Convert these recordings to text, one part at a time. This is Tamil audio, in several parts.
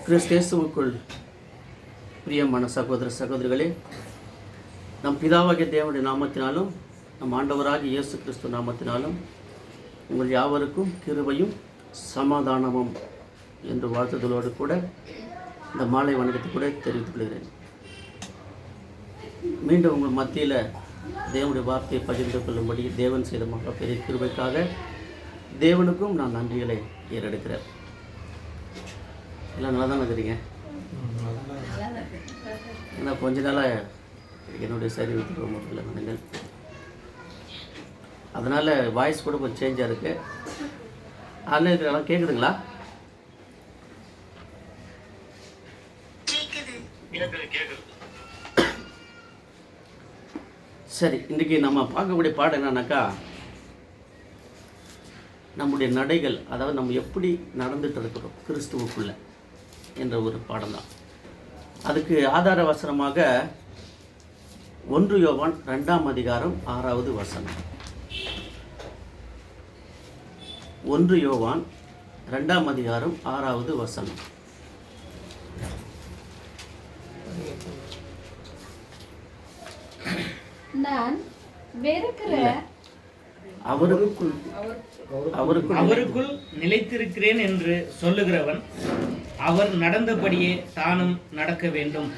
கிறிஸ்தேசுவுக்குள் பிரியமான சகோதர சகோதரிகளே, நம் பிதாவாகிய தேவனுடைய நாமத்தினாலும் நம் ஆண்டவராகிய இயேசு கிறிஸ்து நாமத்தினாலும் உங்கள் யாவருக்கும் கிருபையும் சமாதானமும் என்று வாழ்த்துதலோடு கூட இந்த மாலை வணக்கத்தை கூட தெரிவித்துக் கொள்கிறேன். மீண்டும் உங்கள் மத்தியில் தேவனுடைய வார்த்தையை பகிர்ந்து கொள்ளும்படி தேவன் செய்த மகா பெரிய கிருபைக்காக தேவனுக்கும் நான் நன்றிகளை ஏறெடுக்கிறேன். எல்லாம் நல்லா தானே இருக்கிறீங்க? ஏன்னா கொஞ்ச நாளாக என்னுடைய சரீரத்துக்கு ரொம்ப இல்லை மனங்கள், அதனால் வாய்ஸ் கூட கொஞ்சம் சேஞ்சாக இருக்குது. அதில் இருக்கிறதெல்லாம் கேட்குதுங்களா? சரி, இன்றைக்கி நம்ம பார்க்கக்கூடிய பாடம் என்னன்னாக்கா, நம்முடைய நடைகள், அதாவது நம்ம எப்படி நடந்துட்டு இருக்கிறோம் கிறிஸ்துவுக்குள்ள என்ற ஒரு பாடம் தான். அதுக்கு ஆதார வசனமாக 1 யோவான் 2ஆம் அதிகாரம் 6வது வசனம். 1 யோவான் 2ஆம் அதிகாரம் 6வது வசனம். நான் வெறுக்கிற அவருக்குள் நிலைத்திருக்கிறேன் என்று சொல்லுகிறவன் அவர் நடந்தபடியே தானும் நடக்க வேண்டும்.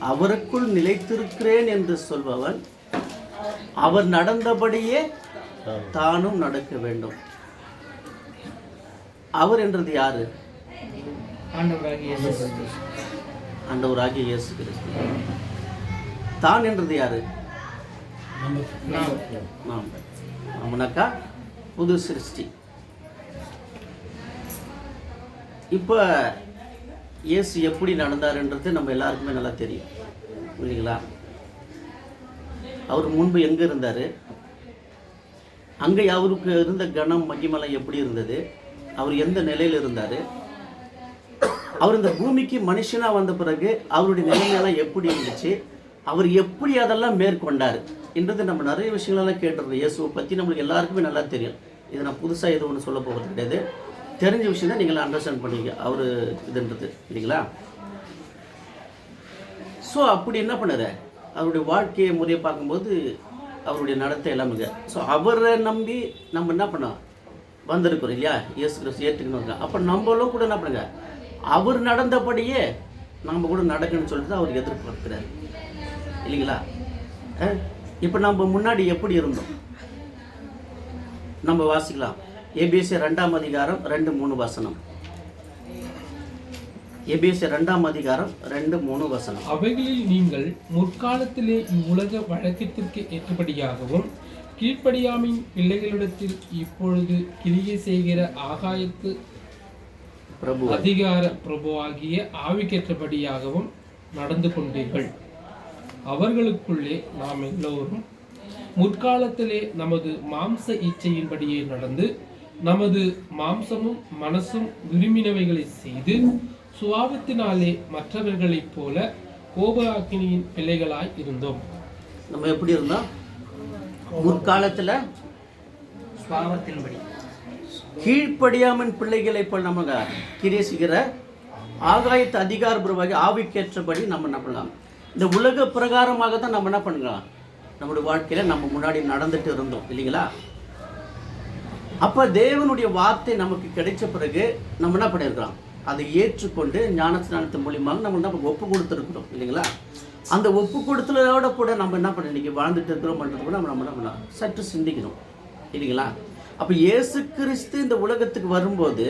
அவருக்குள் நிலைத்திருக்கிறேன் என்று சொல்பவன் அவர் நடந்தபடியே தானும் நடக்க வேண்டும். அவர் என்றது யாரு? ஆண்டவராகிய இயேசு கிறிஸ்து. தான் என்றது யாரு? நம்மனாக்கா புது சிருஷ்டி. இப்போ இயேசு எப்படி நடந்தாருன்றது நம்ம எல்லாருக்குமே நல்லா தெரியும் இல்லைங்களா? அவர் முன்பு எங்கே இருந்தார், அங்கே அவருக்கு இருந்த கணம் மகிமலை எப்படி இருந்தது, அவர் எந்த நிலையில் இருந்தார், அவர் இந்த பூமிக்கு மனுஷனாக வந்த பிறகு அவருடைய நிலைமையெல்லாம் எப்படி இருந்துச்சு, அவர் எப்படி அதெல்லாம் மேற்கொண்டார் என்றது நம்ம நிறைய விஷயங்களெல்லாம் கேட்டுருக்கோம். இயேசுவை பற்றி நம்மளுக்கு எல்லாருக்குமே நல்லா தெரியும். இதை நான் புதுசாக எதுவும் ஒன்று சொல்ல போகிறது கிடையாது. தெரிஞ்ச விஷயம் தான் நீங்கள் அண்டர்ஸ்டாண்ட் பண்ணுவீங்க அவர் இதுன்றது இல்லைங்களா? ஸோ அப்படி என்ன பண்ணுற, அவருடைய வாழ்க்கையை முறையை பார்க்கும்போது அவருடைய நடத்தை எல்லாமே. ஸோ அவரை நம்பி நம்ம என்ன பண்ணோம் வந்திருக்கிறோம் இல்லையா? இயேசு கிறிஸ்து ஏற்றுக்கணும். அப்போ நம்மளும் கூட என்ன பண்ணுங்க, அவர் நடந்தபடியே நம்ம கூட நடக்கணும்னு சொல்லிட்டு அவர் எதிர்பார்க்கிறார் இல்லைங்களா? இப்போ நம்ம முன்னாடி எப்படி இருந்தோம் நம்ம வாசிக்கலாம். எபேசிய 2ஆம் அதிகாரம் 2-3 வசனம். எபேசிய 2ஆம் அதிகாரம் 2-3 வசனம். அவைகளில் நீங்கள் முற்காலத்திலே இவ்வுலக வழக்கத்திற்கு ஏற்றபடியாகவும் கீழ்ப்படியாமின் பிள்ளைகளிடத்தில் இப்பொழுது கிரியை செய்கிற ஆகாயத்து அதிகார பிரபுவாகிய ஆவிக்கேற்றபடியாகவும் நடந்து கொண்டீர்கள். அவர்களுக்குள்ளே நாம் எல்லோரும் முற்காலத்திலே நமது மாம்ச இச்சையின்படியே நடந்து நமது மாம்சமும் மனசும் விரும்பினவைகளை செய்து சுபாவத்தினாலே மற்றவர்களைப் போல கோபாக்கினியின் பிள்ளைகளாய் இருந்தோம். நம்ம எப்படி இருந்தோம் முற்காலத்தில்? சுபாவத்தின்படி கீழ்ப்படியாமன் பிள்ளைகளை போல் நம்ம கிரியை செய்கிற ஆகாயத்து அதிகாரபூர்வமாக ஆவிக்கேற்றபடி நம்ம என்ன பண்ணலாம். இந்த உலக பிரகாரமாக தான் நம்ம என்ன பண்ணலாம், நம்முடைய வாழ்க்கையில் நம்ம முன்னாடி நடந்துட்டு இருந்தோம் இல்லைங்களா? அப்போ தேவனுடைய வார்த்தை நமக்கு கிடைச்ச பிறகு நம்ம என்ன பண்ணியிருக்கிறோம், அதை ஏற்றுக்கொண்டு ஞானஸ்நானத்தின் மூலியமாக நம்ம என்ன ஒப்பு கொடுத்துருக்குறோம் இல்லைங்களா? அந்த ஒப்பு கொடுத்தலோட கூட நம்ம என்ன பண்ண இன்றைக்கி வாழ்ந்துட்டு இருக்கிறோம்ன்றது கூட நம்ம என்ன பண்ணலாம் சற்று சிந்திக்கணும் இல்லைங்களா? அப்போ இயேசு கிறிஸ்து இந்த உலகத்துக்கு வரும்போது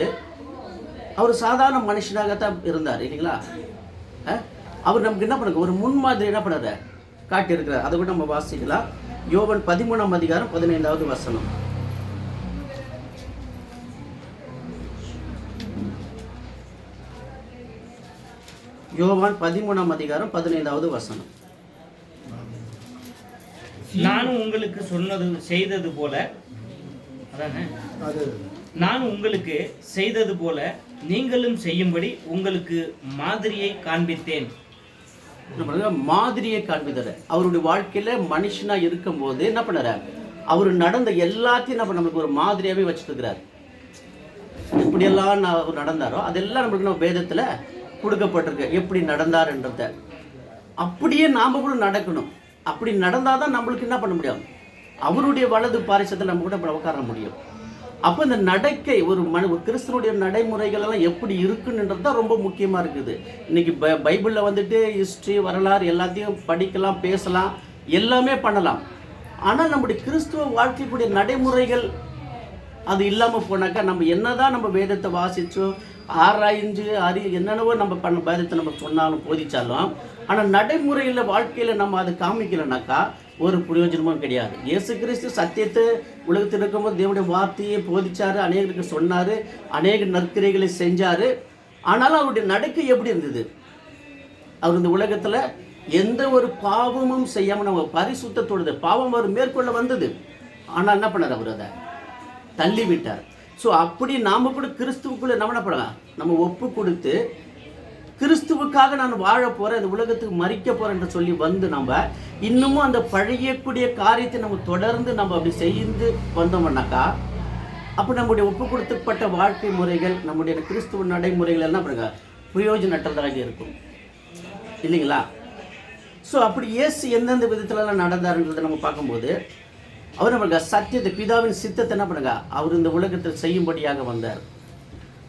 அவர் சாதாரண மனுஷனாகத்தான் இருந்தார் இல்லைங்களா? அவர் நமக்கு என்ன பண்ணுங்க ஒரு முன்மாதிரி என்ன பண்ணார் காட்டியிருக்கிறார். அதை கூட நம்ம வாசிக்கலாம். யோவான் 13ஆம் அதிகாரம் 15வது வசனம். யோவான் 13ஆம் அதிகாரம் 15வது வசனம். நானும் உங்களுக்கு செய்தது போல, அதானே, நான் உங்களுக்கு செய்தது போல நீங்களும் செய்யும்படி உங்களுக்கு மாதிரியை காண்பித்தேன். மாதிரியை காண்பித்தார். அவருடைய வாழ்க்கையில மனுஷனா இருக்கும் போது என்ன பண்ணாரு, அவர் நடந்த எல்லாத்தையும் நம்மளுக்கு ஒரு மாதிரியாவே வச்சுட்டு இருக்கிறார். எப்படியெல்லாம் அவர் நடந்தாரோ அதெல்லாம் நம்மளுக்கு நம்ம வேதத்தில் கொடுக்கப்பட்டிருக்கு, எப்படி நடந்தாருன்றத. அப்படியே நாம் கூட நடக்கணும். அப்படி நடந்தால் தான் நம்மளுக்கு என்ன பண்ண முடியும், அவருடைய வலது பாரிசத்தில் நம்ம கூட உட்கார முடியும். அப்போ இந்த நடக்கை ஒரு கிறிஸ்தனுடைய நடைமுறைகள் எல்லாம் எப்படி இருக்குன்றது தான் ரொம்ப முக்கியமாக இருக்குது. இன்னைக்கு பைபிளில் வந்துட்டு ஹிஸ்ட்ரி, வரலாறு எல்லாத்தையும் படிக்கலாம், பேசலாம், எல்லாமே பண்ணலாம். ஆனால் நம்முடைய கிறிஸ்துவ வாழ்க்கைக்குடைய நடைமுறைகள் அது இல்லாமல் போனாக்கா நம்ம என்னதான் நம்ம வேதத்தை வாசிச்சோ ஆராய்ஞ்சு என்னென்னவோ நம்ம வேதத்தை நம்ம சொன்னாலும் போதிச்சாலும், ஆனால் நடைமுறையில் வாழ்க்கையில் நம்ம அதை காமிக்கலைனாக்கா ஒரு பிரயோஜனமும் கிடையாது. இயேசு கிறிஸ்து சத்தியத்தை உலகத்தில் இருக்கும்போது தேவனுடைய வார்த்தையை போதிச்சார், அநேகருக்கு சொன்னார், அநேக நற்கிரைகளை செஞ்சார். ஆனாலும் அவருடைய நடக்கை எப்படி இருந்தது? அவர் இந்த உலகத்தில் எந்த ஒரு பாவமும் செய்யாமல் நம்ம பரிசுத்தத்தோடு, பாவம் அவர் மேற்கொள்ள வந்தது, ஆனால் என்ன பண்ணார், அவர் அதை தள்ளி விட்டார். ஸோ அப்படி நாம் கூட கிறிஸ்துவுக்குள்ளே நம்ம என்ன பண்ணலாம், நம்ம ஒப்பு கொடுத்து கிறிஸ்துவுக்காக நான் வாழ போகிறேன், இந்த உலகத்துக்கு மறிக்க போகிறேன் என்று சொல்லி வந்து நம்ம இன்னமும் அந்த பழையக்கூடிய காரியத்தை நம்ம தொடர்ந்து நம்ம அப்படி செய்து வந்தோம்னாக்கா அப்போ நம்முடைய ஒப்பு கொடுக்கப்பட்ட வாழ்க்கை முறைகள், நம்முடைய கிறிஸ்துவ நடைமுறைகள் என்ன பண்ணுங்க பிரயோஜனற்றதாக இருக்கும் இல்லைங்களா? ஸோ அப்படி இயேசு எந்தெந்த விதத்துலலாம் நடந்தாருன்றதை நம்ம பார்க்கும்போது அவர் நம்மளுக்கு சத்தியத்தை, பிதாவின் சித்தத்தை என்ன பண்ணுங்க அவர் இந்த உலகத்தில் செய்யும்படியாக வந்தார்.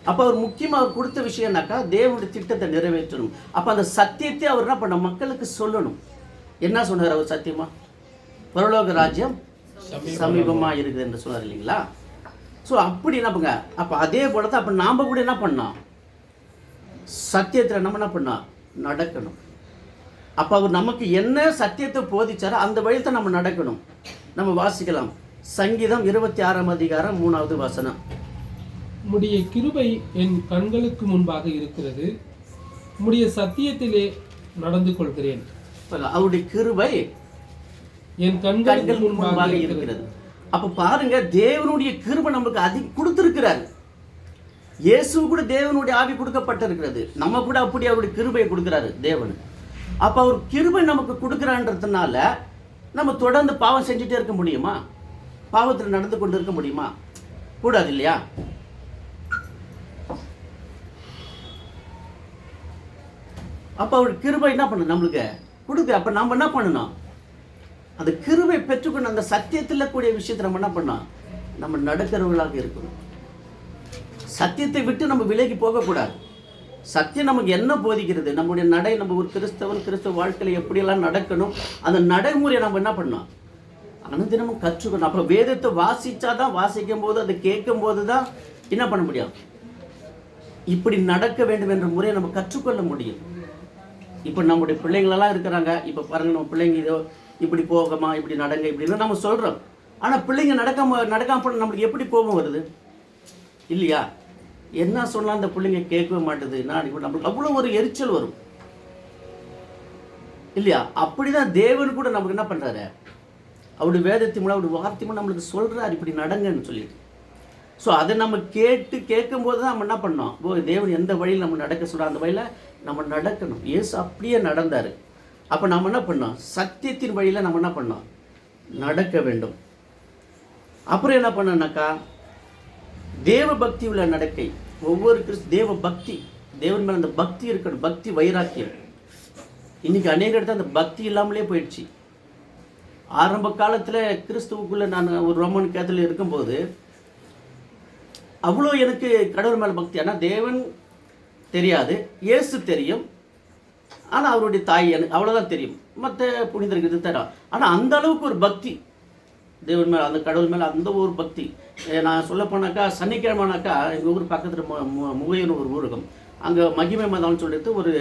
அப்போ அவர் முக்கியமாக அவர் கொடுத்த விஷயம்னாக்கா தேவனுடைய திட்டத்தை நிறைவேற்றணும். அப்போ அந்த சத்தியத்தை அவர் என்ன பண்ண மக்களுக்கு சொல்லணும். என்ன சொன்னார் அவர் சத்தியமா? பரலோக ராஜ்யம் சமீபமாக இருக்குது என்று சொன்னார் இல்லைங்களா? ஸோ அப்படி என்ன பண்ணுங்க, அப்போ அதே போல தான் அப்போ நாம் கூட என்ன பண்ணோம், சத்தியத்தில் நம்ம என்ன பண்ணோம் நடக்கணும். அப்போ அவர் நமக்கு என்ன சத்தியத்தை போதிச்சாரோ அந்த வழியில் நம்ம நடக்கணும். நம்ம வாசிக்கலாம் சங்கீதம் 26:3 உம்முடைய கிருபை என் கண்களுக்கு முன்பாக இருக்கிறது, உம்முடைய சத்தியத்திலே நடந்து கொள்கிறேன். அவருடைய கிருபை என் கண்களுக்கு முன்பாக இருக்கிறது. அப்ப பாருங்க, தேவனுடைய கிருபை நமக்கு அதிகம் கொடுத்திருக்கிறார். இயேசு கூட தேவனுடைய ஆவி கொடுக்கப்பட்டிருக்கிறது, நம்ம கூட அப்படி அவருடைய கிருபையை கொடுக்கிறாரு தேவன். அப்ப அவர் கிருபை நமக்கு கொடுக்கிறான்றதுனால நம்ம தொடர்ந்து பாவம் செஞ்சுட்டே இருக்க முடியுமா? பாவத்தில் நடந்து கொண்டு இருக்க முடியுமா? கூடாது இல்லையா? அப்போ அவர் கிருபை என்ன பண்ணணும் நம்மளுக்கு கொடுக்கு. அப்போ நம்ம என்ன பண்ணணும், அந்த கிருபை பெற்றுக்கொண்டு அந்த சத்தியத்தில் கூடிய விஷயத்தை நம்ம என்ன பண்ணோம், நம்ம நடக்கிறவர்களாக இருக்கணும். சத்தியத்தை விட்டு நம்ம விலகி போகக்கூடாது. சத்தியம் நமக்கு என்ன போதிக்கிறது, நம்முடைய நடை, நம்ம ஒரு கிறிஸ்தவ வாழ்க்கையில் எப்படியெல்லாம் நடக்கணும், அந்த நடைமுறையை நம்ம என்ன பண்ணோம் அனுதினமும் கற்றுக்கணும். அப்புறம் வேதத்தை வாசிச்சாதான், வாசிக்கும் போது அதை கேட்கும் போது தான் என்ன பண்ண முடியும், இப்படி நடக்க வேண்டும் என்ற முறையை நம்ம கற்றுக்கொள்ள முடியும். இப்போ நம்முடைய பிள்ளைங்களெல்லாம் இருக்கிறாங்க, இப்போ பாருங்கள் நம்ம பிள்ளைங்க இதோ இப்படி போகமா, இப்படி நடங்க, இப்படின்னு நம்ம சொல்கிறோம். ஆனால் பிள்ளைங்க நடக்காம போன நம்மளுக்கு எப்படி கோபம் வருது இல்லையா? என்ன சொன்னால் அந்த பிள்ளைங்க கேட்கவே மாட்டுது, நான் இப்போ நம்மளுக்கு அவ்வளோ ஒரு எரிச்சல் வரும் இல்லையா? அப்படிதான் தேவன் கூட நமக்கு என்ன பண்ணுறாரு, அவருடைய வேதத்தின் மூலம் அவருடைய வார்த்தை மூலம் நம்மளுக்கு சொல்கிறார் இப்படி நடங்கன்னு சொல்லிட்டு. ஸோ அதை நம்ம கேட்கும்போது தான் நம்ம என்ன பண்ணோம், தேவன் எந்த வழியில் நம்ம நடக்க சொல்கிறோம் அந்த வழியில் நம்ம நடக்கணும். இயேசு அப்படியே நடந்தார். அப்போ நம்ம என்ன பண்ணோம், சத்தியத்தின் வழியில் நம்ம என்ன பண்ணோம் நடக்க வேண்டும். அப்புறம் என்ன பண்ணோம்னாக்கா தேவ பக்தி உள்ள நடக்கை. ஒவ்வொரு தேவ பக்தி, தேவன் மேலே அந்த பக்தி இருக்கணும், பக்தி வைராக்கியம். இன்னைக்கு அநேக இடத்துல அந்த பக்தி இல்லாமலே போயிடுச்சு. ஆரம்ப காலத்தில் கிறிஸ்துவுக்குள்ளே நான் ஒரு ரோமன் கேத்தலிக் இருக்கும்போது அவ்வளோ எனக்கு கடவுள் மேலே பக்தி. ஆனால் தேவன் தெரியாது, இயேசு தெரியும், ஆனால் அவருடைய தாய் எனக்கு அவ்வளோதான் தெரியும், மற்ற புனிதருக்கு இது தரும். ஆனால் அந்த அளவுக்கு ஒரு பக்தி தேவன் மேலே, அந்த கடவுள் மேலே அந்த ஒரு பக்தி. நான் சொல்ல போனாக்கா சனிக்கிழமைனாக்கா எங்கள் ஊர் பக்கத்தில் முகையன்னு ஒரு ஊருக்கும், அங்கே மகிமை மாதான்னு சொல்லிட்டு ஒரு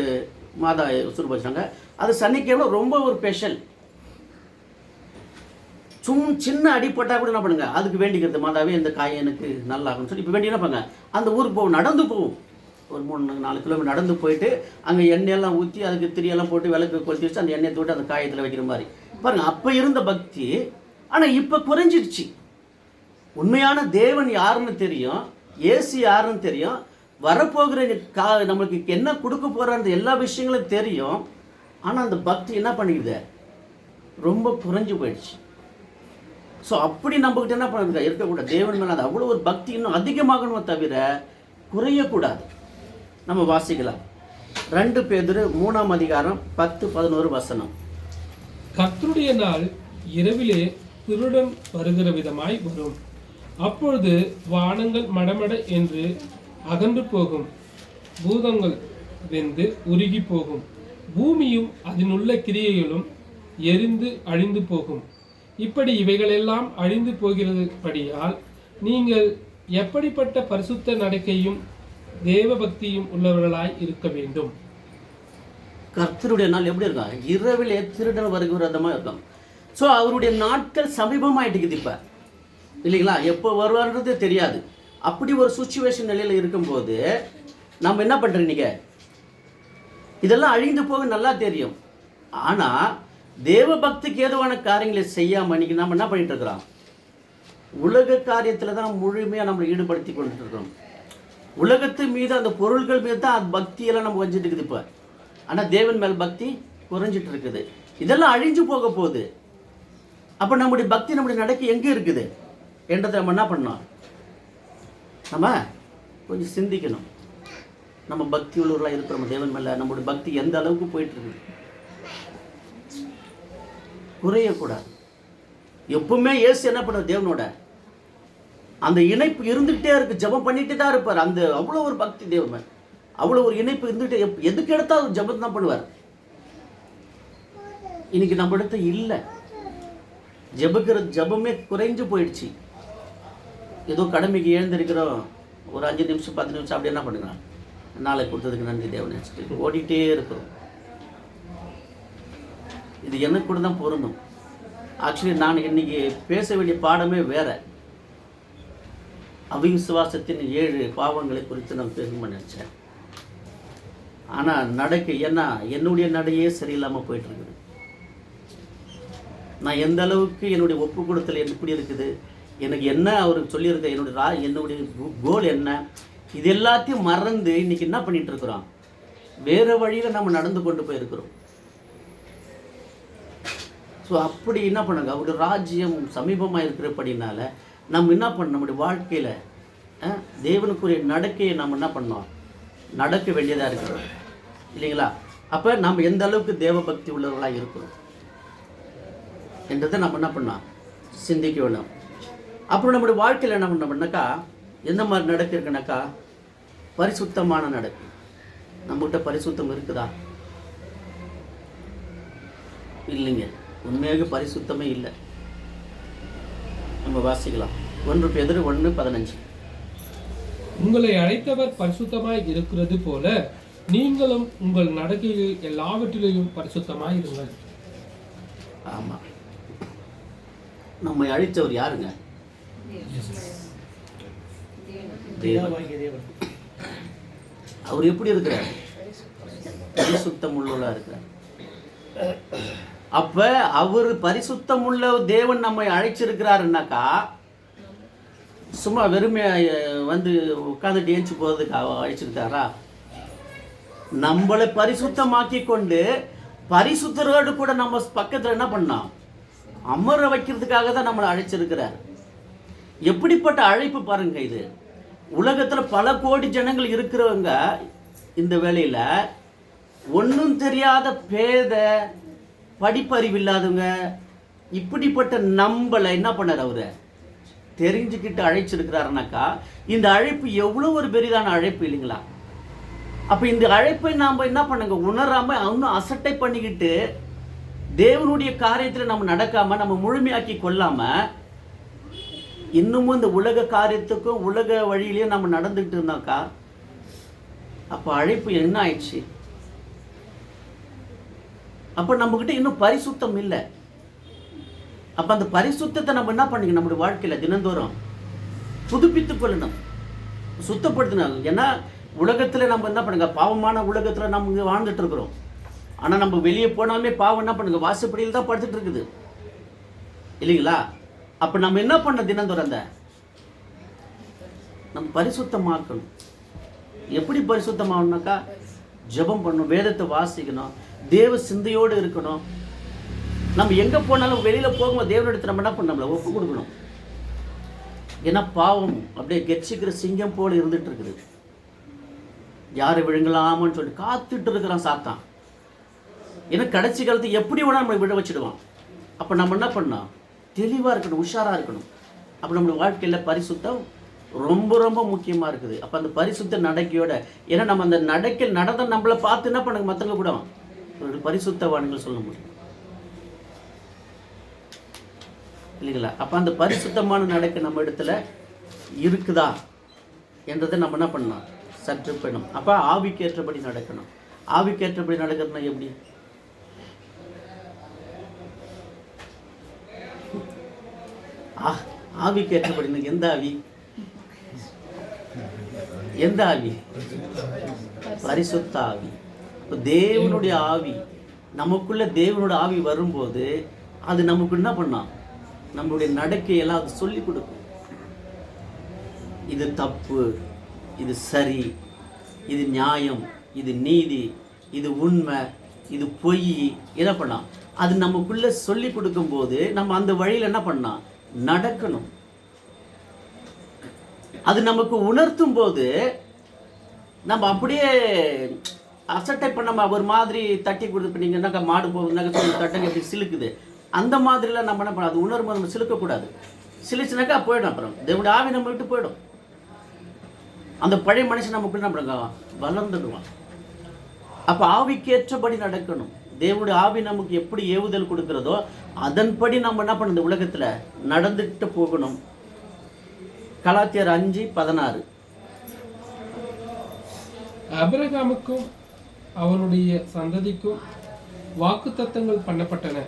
மாதா சுரு வச்சாங்க. அது சனிக்கிழமை ரொம்ப ஒரு ஸ்பெஷல். சின்ன அடிப்பட்டால் கூட என்ன பண்ணுங்க, அதுக்கு வேண்டிக்கிறது, மாதாவே இந்த காயை எனக்கு நல்லாகும்னு சொல்லி இப்போ வேண்டி என்ன பண்ணுங்க, அந்த ஊருக்கு போகும், நடந்து போகும், ஒரு 3-4 கிலோமீட்டர் நடந்து போயிட்டு அங்கே எண்ணெயெல்லாம் ஊற்றி அதுக்கு திரியெல்லாம் போட்டு விளக்கு கொளுத்தி வச்சு அந்த எண்ணெயை தோட்டு அந்த காயத்தில் வைக்கிற மாதிரி பாருங்கள். அப்போ இருந்த பக்தி ஆனால் இப்போ குறைஞ்சிடுச்சு. உண்மையான தேவன் யாருன்னு தெரியும், இயேசு யாருன்னு தெரியும், வரப்போகிற நம்மளுக்கு என்ன கொடுக்க போகிறான்ற எல்லா விஷயங்களும் தெரியும். ஆனால் அந்த பக்தி என்ன பண்ணிக்குது, ரொம்ப குறைஞ்சி போயிடுச்சு. ஸோ அப்படி நம்மக்கிட்ட என்ன பண்ணுறது இருக்கக்கூடாது. தேவன் மேலே அது அவ்வளோ ஒரு பக்தி இன்னும் அதிகமாகணுமே தவிர குறையக்கூடாது. நம்ம வாசிக்கலாம். 2 பேதுரு 3ஆம் அதிகாரம் 10-11 வசனம். கர்த்தருடைய நாள் இரவிலே திருடன் வருகிற விதமாய் வரும். அப்பொழுது வானங்கள் மடமட என்று அகன்று போகும், பூதங்கள் வெந்து உருகி போகும், பூமியும் அதனுள்ள கிரியைகளும் எரிந்து அழிந்து போகும். இப்படி இவைகளெல்லாம் அழிந்து போகிறபடியால் நீங்கள் எப்படிப்பட்ட பரிசுத்த நடக்கையும் தேவ பக்தியும் உள்ளவர்களாய் இருக்க வேண்டும். கர்த்தருடைய நாள் எப்படி இருக்கும்? இரவிலே திருடன் வருகிற விதமாக இருக்கும். ஸோ அவருடைய நாட்கள் சமீபமாயிட்டுக்குது இப்போ, இல்லைங்களா? எப்போ வருவார்ன்றது தெரியாது. அப்படி ஒரு சுச்சுவேஷன் நிலையில் இருக்கும்போது நம்ம என்ன பண்ணுறோம்? நீங்கள் இதெல்லாம் அழிந்து போக நல்லா தெரியும். ஆனால் தேவ பக்திக்கு ஏதுவான காரியங்களை செய்யாமல் இன்னைக்கு நம்ம என்ன பண்ணிட்டு இருக்கிறோம்? உலக காரியத்தில் தான் முழுமையாக நம்ம ஈடுபடுத்தி கொண்டுட்டு இருக்கிறோம். உலகத்து மீது, அந்த பொருள்கள் மீது தான் அது பக்தியெல்லாம் நம்ம வஞ்சிட்டு இருக்குது இப்போ. ஆனால் தேவன் மேல் பக்தி குறைஞ்சிட்டு இருக்குது. இதெல்லாம் அழிஞ்சு போக போகுது. அப்போ நம்முடைய பக்தி, நம்முடைய நடக்கை எங்கே இருக்குது என்றதை நம்ம என்ன பண்ணோம்? நம்ம கொஞ்சம் சிந்திக்கணும். நம்ம பக்தி உள்ளவர்களாக இருக்கிறோம் தேவன் மேலே. நம்முடைய பக்தி எந்த அளவுக்கு போயிட்டு இருக்குது? குறையக்கூடாது. எப்பவுமே இயேசு என்ன பண்ணுவார்? தேவனோட அந்த இணைப்பு இருந்துகிட்டே இருக்கு. ஜெபம் பண்ணிட்டு தான் இருப்பார். அந்த அவ்வளோ ஒரு பக்தி தேவன் மேல், அவ்வளோ ஒரு இணைப்பு இருந்துகிட்டே, எதுக்கு எடுத்தால் அவர் ஜெபம் தான் பண்ணுவார். இன்னைக்கு நம்ம இடத்த இல்லை. ஜெபமே குறைஞ்சு போயிடுச்சு. ஏதோ கடமைக்கு எழுந்திருக்கிறோம், ஒரு 5 நிமிஷம் 10 நிமிஷம் அப்படி என்ன பண்ணுறான்? நாளைக்கு கொடுத்ததுக்கு நன்றி தேவன் நினச்சிட்டு ஓடிட்டே இருக்கிறோம். இது எனக்கு கூட தான் பொருந்தும். ஆக்சுவலி நான் இன்னைக்கு பேச வேண்டிய பாடமே வேற. அவிசுவாசத்தின் 7 பாவங்களை குறித்து நான் பேசணும்னு நினச்சேன். ஆனால் நடக்க ஏன்னா என்னுடைய நடையே சரியில்லாமல் போயிட்டுருக்குது. நான் எந்த அளவுக்கு என்னுடைய ஒப்பு கொடுத்தல் எப்படி இருக்குது, எனக்கு என்ன அவருக்கு சொல்லியிருக்க, என்னுடைய கோல் என்ன, இது எல்லாத்தையும் மறந்து இன்னைக்கு என்ன பண்ணிட்டு இருக்கிறோம்? வேறு வழியில் நம்ம நடந்து கொண்டு போயிருக்கிறோம். ஸோ அப்படி என்ன பண்ணுங்க, அவருடைய ராஜ்யம் சமீபமாக இருக்கிறபடினால நம்ம என்ன பண்ண, நம்முடைய வாழ்க்கையில் தேவனுக்குரிய நடக்கையை நம்ம என்ன பண்ணோம்? நடக்க வேண்டியதாக இருக்கிறோம், இல்லைங்களா? அப்போ நம்ம எந்த அளவுக்கு தேவ பக்தி உள்ளவர்களாக இருக்கிறோம் என்றதை நம்ம என்ன பண்ணோம்? சிந்திக்க வேணும். அப்புறம் நம்முடைய வாழ்க்கையில் என்ன பண்ணோம்னாக்கா, எந்த மாதிரி நடக்க இருக்குனாக்கா, பரிசுத்தமான நடக்கு. நம்மகிட்ட பரிசுத்தம் இருக்குதா? இல்லைங்க, உண்மையாக பரிசுத்தமே இல்லை. நம்ம வாசிக்கலாம். 1 பேதுரு 1:15. உங்களை அழைத்தவர் பரிசுத்தமாய் இருக்கிறது போல நீங்களும் உங்கள் நடக்கையில் எல்லாவற்றிலையும் பரிசுத்தமாய் இருங்கள். ஆமாம், நம்மை அழைத்தவர் யாருங்க? தேவன். அவர் எப்படி இருக்கிறார்? பரிசுத்தம் உள்ளவராக இருக்கிறார். அப்ப அவர் பரிசுத்தம் உள்ள தேவன் நம்மை அழைச்சிருக்கிறாருன்னாக்கா, சும்மா வெறுமை வந்து உட்காந்துட்டு ஏஞ்சி போகிறதுக்கு அழைச்சிருக்காரா? நம்மளை பரிசுத்தமாக்கி கொண்டு பரிசுத்தரோடு கூட நம்ம பக்கத்தில் என்ன பண்ணோம்? அமர வைக்கிறதுக்காக தான் நம்மளை அழைச்சிருக்கிறார். எப்படிப்பட்ட அழைப்பு பாருங்க இது. உலகத்தில் பல கோடி ஜனங்கள் இருக்கிறவங்க இந்த வேலையில் ஒன்றும் தெரியாத பேத, படிப்பறிவு இல்லாதவங்க, இப்படிப்பட்ட நம்மளை என்ன பண்ணார்? அவரு தெரிஞ்சுக்கிட்டு அழைச்சிருக்கிறாருனாக்கா, இந்த அழைப்பு எவ்வளோ ஒரு பெரிதான அழைப்பு இல்லைங்களா? அப்போ இந்த அழைப்பை நாம் என்ன பண்ணுங்க, உணராமல் இன்னும் அசட்டை பண்ணிக்கிட்டு தேவனுடைய காரியத்தில் நம்ம நடக்காமல், நம்ம முழுமையாக்கி கொள்ளாமல் இன்னமும் இந்த உலக காரியத்துக்கும் உலக வழியிலையும் நம்ம நடந்துக்கிட்டு இருந்தாக்கா, அப்போ அழைப்பு என்ன ஆயிடுச்சு? அப்போ நம்மக்கிட்ட இன்னும் பரிசுத்தம் இல்லை. அப்போ அந்த பரிசுத்தத்தை நம்ம என்ன பண்ணிக்கணும்? நம்முடைய வாழ்க்கையில் தினந்தோறும் புதுப்பித்துக் கொள்ளணும், சுத்தப்படுத்தணும். ஏன்னா உலகத்தில் நம்ம என்ன பண்ணுங்க, பாவமான உலகத்தில் நம்ம இங்கே வாழ்ந்துட்டு இருக்கிறோம். ஆனால் நம்ம வெளியே போனாலுமே பாவம் என்ன பண்ணுங்க, வாசப்படியில் தான் படுத்துட்டு இருக்குது, இல்லைங்களா? அப்போ நம்ம என்ன பண்ண தினந்தோறும் அந்த நம்ம பரிசுத்தமாக்கணும். எப்படி பரிசுத்தமாகணும்னாக்கா, ஜெபம் பண்ணணும், வேதத்தை வாசிக்கணும், தேவ சிந்தையோடு இருக்கணும். நம்ம எங்கே போனாலும் வெளியில் போகும்போது தேவனிடத்தில் நம்ம என்ன பண்ண ஒப்பு கொடுக்கணும். ஏன்னா பாவம் அப்படியே கெச்சிக்கிற சிங்கம் போல் இருந்துட்டு இருக்குது. யாரை விழுங்கலாமான்னு சொல்லிட்டு காத்துட்டு இருக்கிறான் சாத்தான். ஏன்னா கடைசி காலத்தை எப்படி வேணா நம்மளை விழ வச்சுடுவான். அப்போ நம்ம என்ன பண்ணோம்? தெளிவாக இருக்கணும், உஷாராக இருக்கணும். அப்போ நம்மளுடைய வாழ்க்கையில் பரிசுத்தம் ரொம்ப ரொம்ப முக்கியமாக இருக்குது. அப்போ அந்த பரிசுத்த நடக்கையோட, ஏன்னா நம்ம அந்த நடக்கையில் நடந்த நம்மளை பார்த்து என்ன பண்ணுங்க மற்றவங்க கூட ஒரு பரிசுத்தவான்கள் சொல்ல முடியும் இல்லைங்களா? அப்போ அந்த பரிசுத்தமான நடக்கை நம்ம இடத்துல இருக்குதா என்றதை நம்ம என்ன பண்ணலாம்? சற்று பண்ணணும். அப்போ ஆவிக்கேற்றபடி நடக்கணும். ஆவிக்கேற்றபடி நடக்கிறதுனா எப்படி? ஆவிக்கேற்றபடி எந்த ஆவி? எந்த ஆவி? பரிசுத்த ஆவி. இப்போ தேவனுடைய ஆவி நமக்குள்ள, தேவனுடைய ஆவி வரும்போது அது நமக்கு என்ன பண்ணா? நம்மளுடைய நடக்கையெல்லாம் அது சொல்லி கொடுக்கும். இது தப்பு, இது சரி, இது நியாயம், இது நீதி, இது உண்மை, இது பொய், என்ன பண்ணலாம்? அது நமக்குள்ள சொல்லி கொடுக்கும்போது நம்ம அந்த வழியில் என்ன பண்ணலாம்? நடக்கணும். அது நமக்கு உணர்த்தும் போது நம்ம அப்படியே அசட்டை பண்ண ஒரு மாதிரி தட்டி கொடுப்பீங்கன்னாக்கா, மாடு போகுதுனாக்கா சொல்லி தட்டங்க எப்படி சிலுக்குது, அந்த மாதிரிலாம் நம்ம என்ன பண்ண? அது உணரும் போது நம்ம சிலுக்கக்கூடாது. சிலிச்சுனாக்கா போயிடும். அப்புறம் தேவனுடைய ஆவி நம்ம விட்டு போயிடும். அந்த பழைய மனுஷன் நமக்கு என்ன பண்ணுங்க? வளர்ந்துடுவான். அப்போ ஆவிக்கேற்றபடி நடக்கணும். தேவனுடைய ஆவி நமக்கு எப்படி ஏவுதல் கொடுக்கிறதோ அதன்படி நம்ம என்ன பண்ண? இந்த உலகத்தில் நடந்துட்டு போகணும். கலாத்தியர் 5:16. ஆபிரகாமுக்கும் அவனுடைய சந்ததிக்கும் வாக்குத்தத்தங்கள் பண்ணப்பட்டன.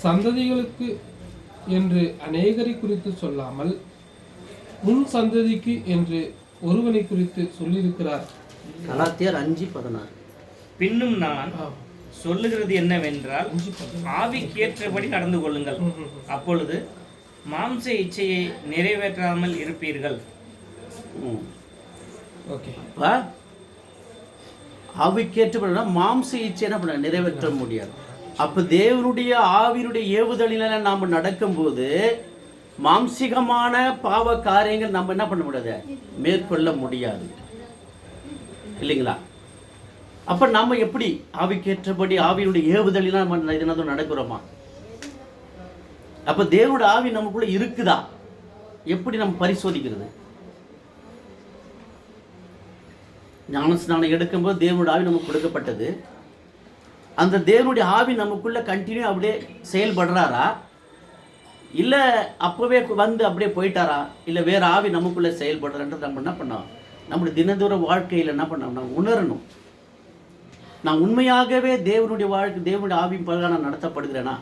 சந்ததிகளுக்கு என்று அநேகரை குறித்து சொல்லாமல் முன் சந்ததிக்கு என்று ஒருவனை குறித்து சொல்லியிருக்கிறார். கலாத்தியர் 5:16. பின்னும் நான் சொல்லுகிறது என்னவென்றால், ஆவிக்கேற்றபடி நடந்து கொள்ளுங்கள், அப்பொழுது மாம்ச இச்சையை நிறைவேற்றாமல் இருப்பீர்கள். ஆவிக்கேற்றபடி மாம்ச இச்சை என்ன பண்ண? நிறைவேற்ற முடியாது. அப்போ தேவனுடைய ஆவியினுடைய ஏவுதலில நாம் நடக்கும்போது மாம்சிகமான பாவ காரியங்கள் நம்ம என்ன பண்ண முடியாது? மேற்கொள்ள முடியாது இல்லைங்களா? அப்போ நம்ம எப்படி ஆவிக்கேற்றபடி ஆவியினுடைய ஏவுதலில் நம்ம இதனால நடக்கிறோமா? அப்போ தேவனுடைய ஆவி நமக்குள்ள இருக்குதா? எப்படி நம்ம பரிசோதிக்கிறது? ஞானஸ்நானம் எடுக்கும்போது தேவனுடைய ஆவி நமக்கு கொடுக்கப்பட்டது. அந்த தேவனுடைய ஆவி நமக்குள்ள கண்டினியூ அப்படியே செயல்படுறாரா, இல்லை அப்போவே வந்து அப்படியே போயிட்டாரா, இல்லை வேற ஆவி நமக்குள்ளே செயல்படுறான்றது நம்ம என்ன பண்ணோம்? நம்முடைய தினதூர வாழ்க்கையில் என்ன பண்ணோம்? நம்ம உணரணும். நான் உண்மையாகவே தேவனுடைய வாழ்க்கை, தேவனுடைய ஆவியின் பலகாக நான் நடத்தப்படுகிறேனா?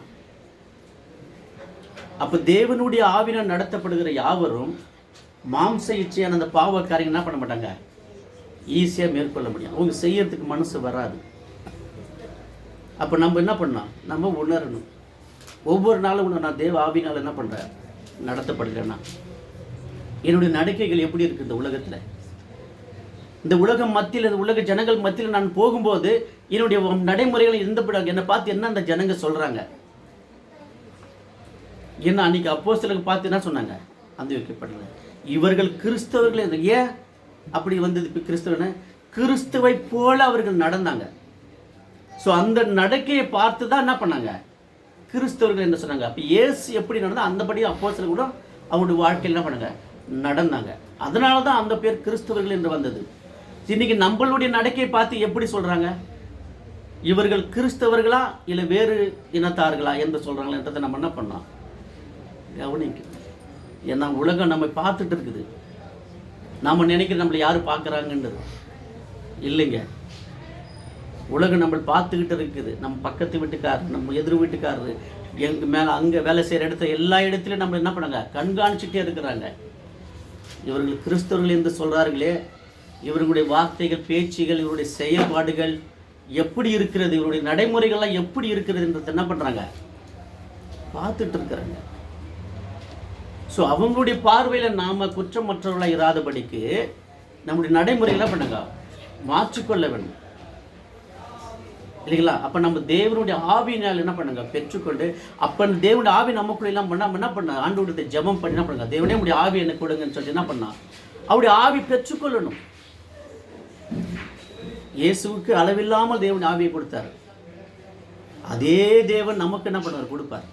அப்போ தேவனுடைய ஆவினால் நடத்தப்படுகிற யாவரும் மாம்ச இச்சையான அந்த பாவ காரியங்கள் என்ன பண்ண மாட்டாங்க? ஈஸியாக மேற்கொள்ள முடியும். அவங்க செய்யறதுக்கு மனசு வராது. அப்போ நம்ம என்ன பண்ணோம்? நம்ம உணரணும். ஒவ்வொரு நாளும் நான் தேவ ஆவினால் என்ன பண்ணுறேன்? நடத்தப்படுகிறேன்னா என்னுடைய நடக்கைகள் எப்படி இருக்குது இந்த உலகத்தில்? இந்த உலகம் மத்தியில், இந்த உலக ஜனங்கள் மத்தியில் நான் போகும்போது என்னுடைய நடைமுறைகள் எந்த என்னை பார்த்து என்ன அந்த ஜனங்க சொல்கிறாங்க? என்ன அன்றைக்கி அப்போஸ்தலருக்கு பார்த்து என்ன சொன்னாங்க? அந்த வைக்கப்படல, இவர்கள் கிறிஸ்தவர்கள். ஏன் அப்படி வந்தது? இப்போ கிறிஸ்தவனை கிறிஸ்துவை போல அவர்கள் நடந்தாங்க. ஸோ அந்த நடக்கையை பார்த்து தான் என்ன பண்ணாங்க? கிறிஸ்தவர்கள் என்ன சொன்னாங்க? அப்போ இயேசு எப்படி நடந்தால் அந்தபடி அப்போஸ்தலர் கூட அவங்களுடைய வாழ்க்கையில் என்ன பண்ணாங்க? நடந்தாங்க. அதனால தான் அந்த பேர் கிறிஸ்தவர்கள் என்று வந்தது. இன்னைக்கு நம்மளுடைய நடக்கையை பார்த்து எப்படி சொல்கிறாங்க? இவர்கள் கிறிஸ்தவர்களா இல்லை வேறு இனத்தார்களா என்று சொல்கிறாங்களன்றதை நம்ம என்ன பண்ணோம்? கவனிக்கணும். ஏன்னா உலகம் நம்ம பார்த்துட்டு இருக்குது. நம்ம நினைக்கிற நம்மளை யார் பார்க்குறாங்கன்றது இல்லைங்க. உலகம் நம்ம பார்த்துக்கிட்டு இருக்குது. நம்ம பக்கத்து வீட்டுக்காரர், நம்ம எதிர் வீட்டுக்காரரு, எங்கள் மேலே அங்கே வேலை செய்கிற இடத்துல எல்லா இடத்துலையும் நம்ம என்ன பண்ணாங்க? கண்காணிச்சுட்டே இருக்கிறாங்க. இவர்கள் கிறிஸ்தவர்கள் என்று சொல்கிறார்களே, இவர்களுடைய வார்த்தைகள், பேச்சுகள், இவருடைய செயல்பாடுகள் எப்படி இருக்கிறது, இவருடைய நடைமுறைகள்லாம் எப்படி இருக்கிறதுன்றது என்ன பண்ணுறாங்க? பார்த்துட்டு இருக்கிறாங்க. ஸோ அவங்களுடைய பார்வையில் நாம் குற்றமற்றவர்களாக இராதபடிக்கு நம்முடைய நடைமுறைகளை பண்ணுங்க மாற்றிக்கொள்ள வேண்டும் இல்லைங்களா? அப்போ நம்ம தேவனுடைய ஆவியினால் என்ன பண்ணுங்க? பெற்றுக்கொண்டு, அப்போ தேவனுடைய ஆவி நமக்குள்ள எல்லாம் பண்ணால் என்ன பண்ண? ஆண்டவருடைய ஜெபம் பண்ணி என்ன பண்ணுங்க? தேவனே உடைய ஆவி எனக்கு கொடுங்கன்னு சொல்லி என்ன பண்ணா? அவருடைய ஆவி பெற்றுக்கொள்ளணும். இயேசுவுக்கு அளவில்லாமல் தேவன் ஆவியை கொடுத்தார். அதே தேவன் நமக்கு என்ன பண்ணுவார்? கொடுப்பார்.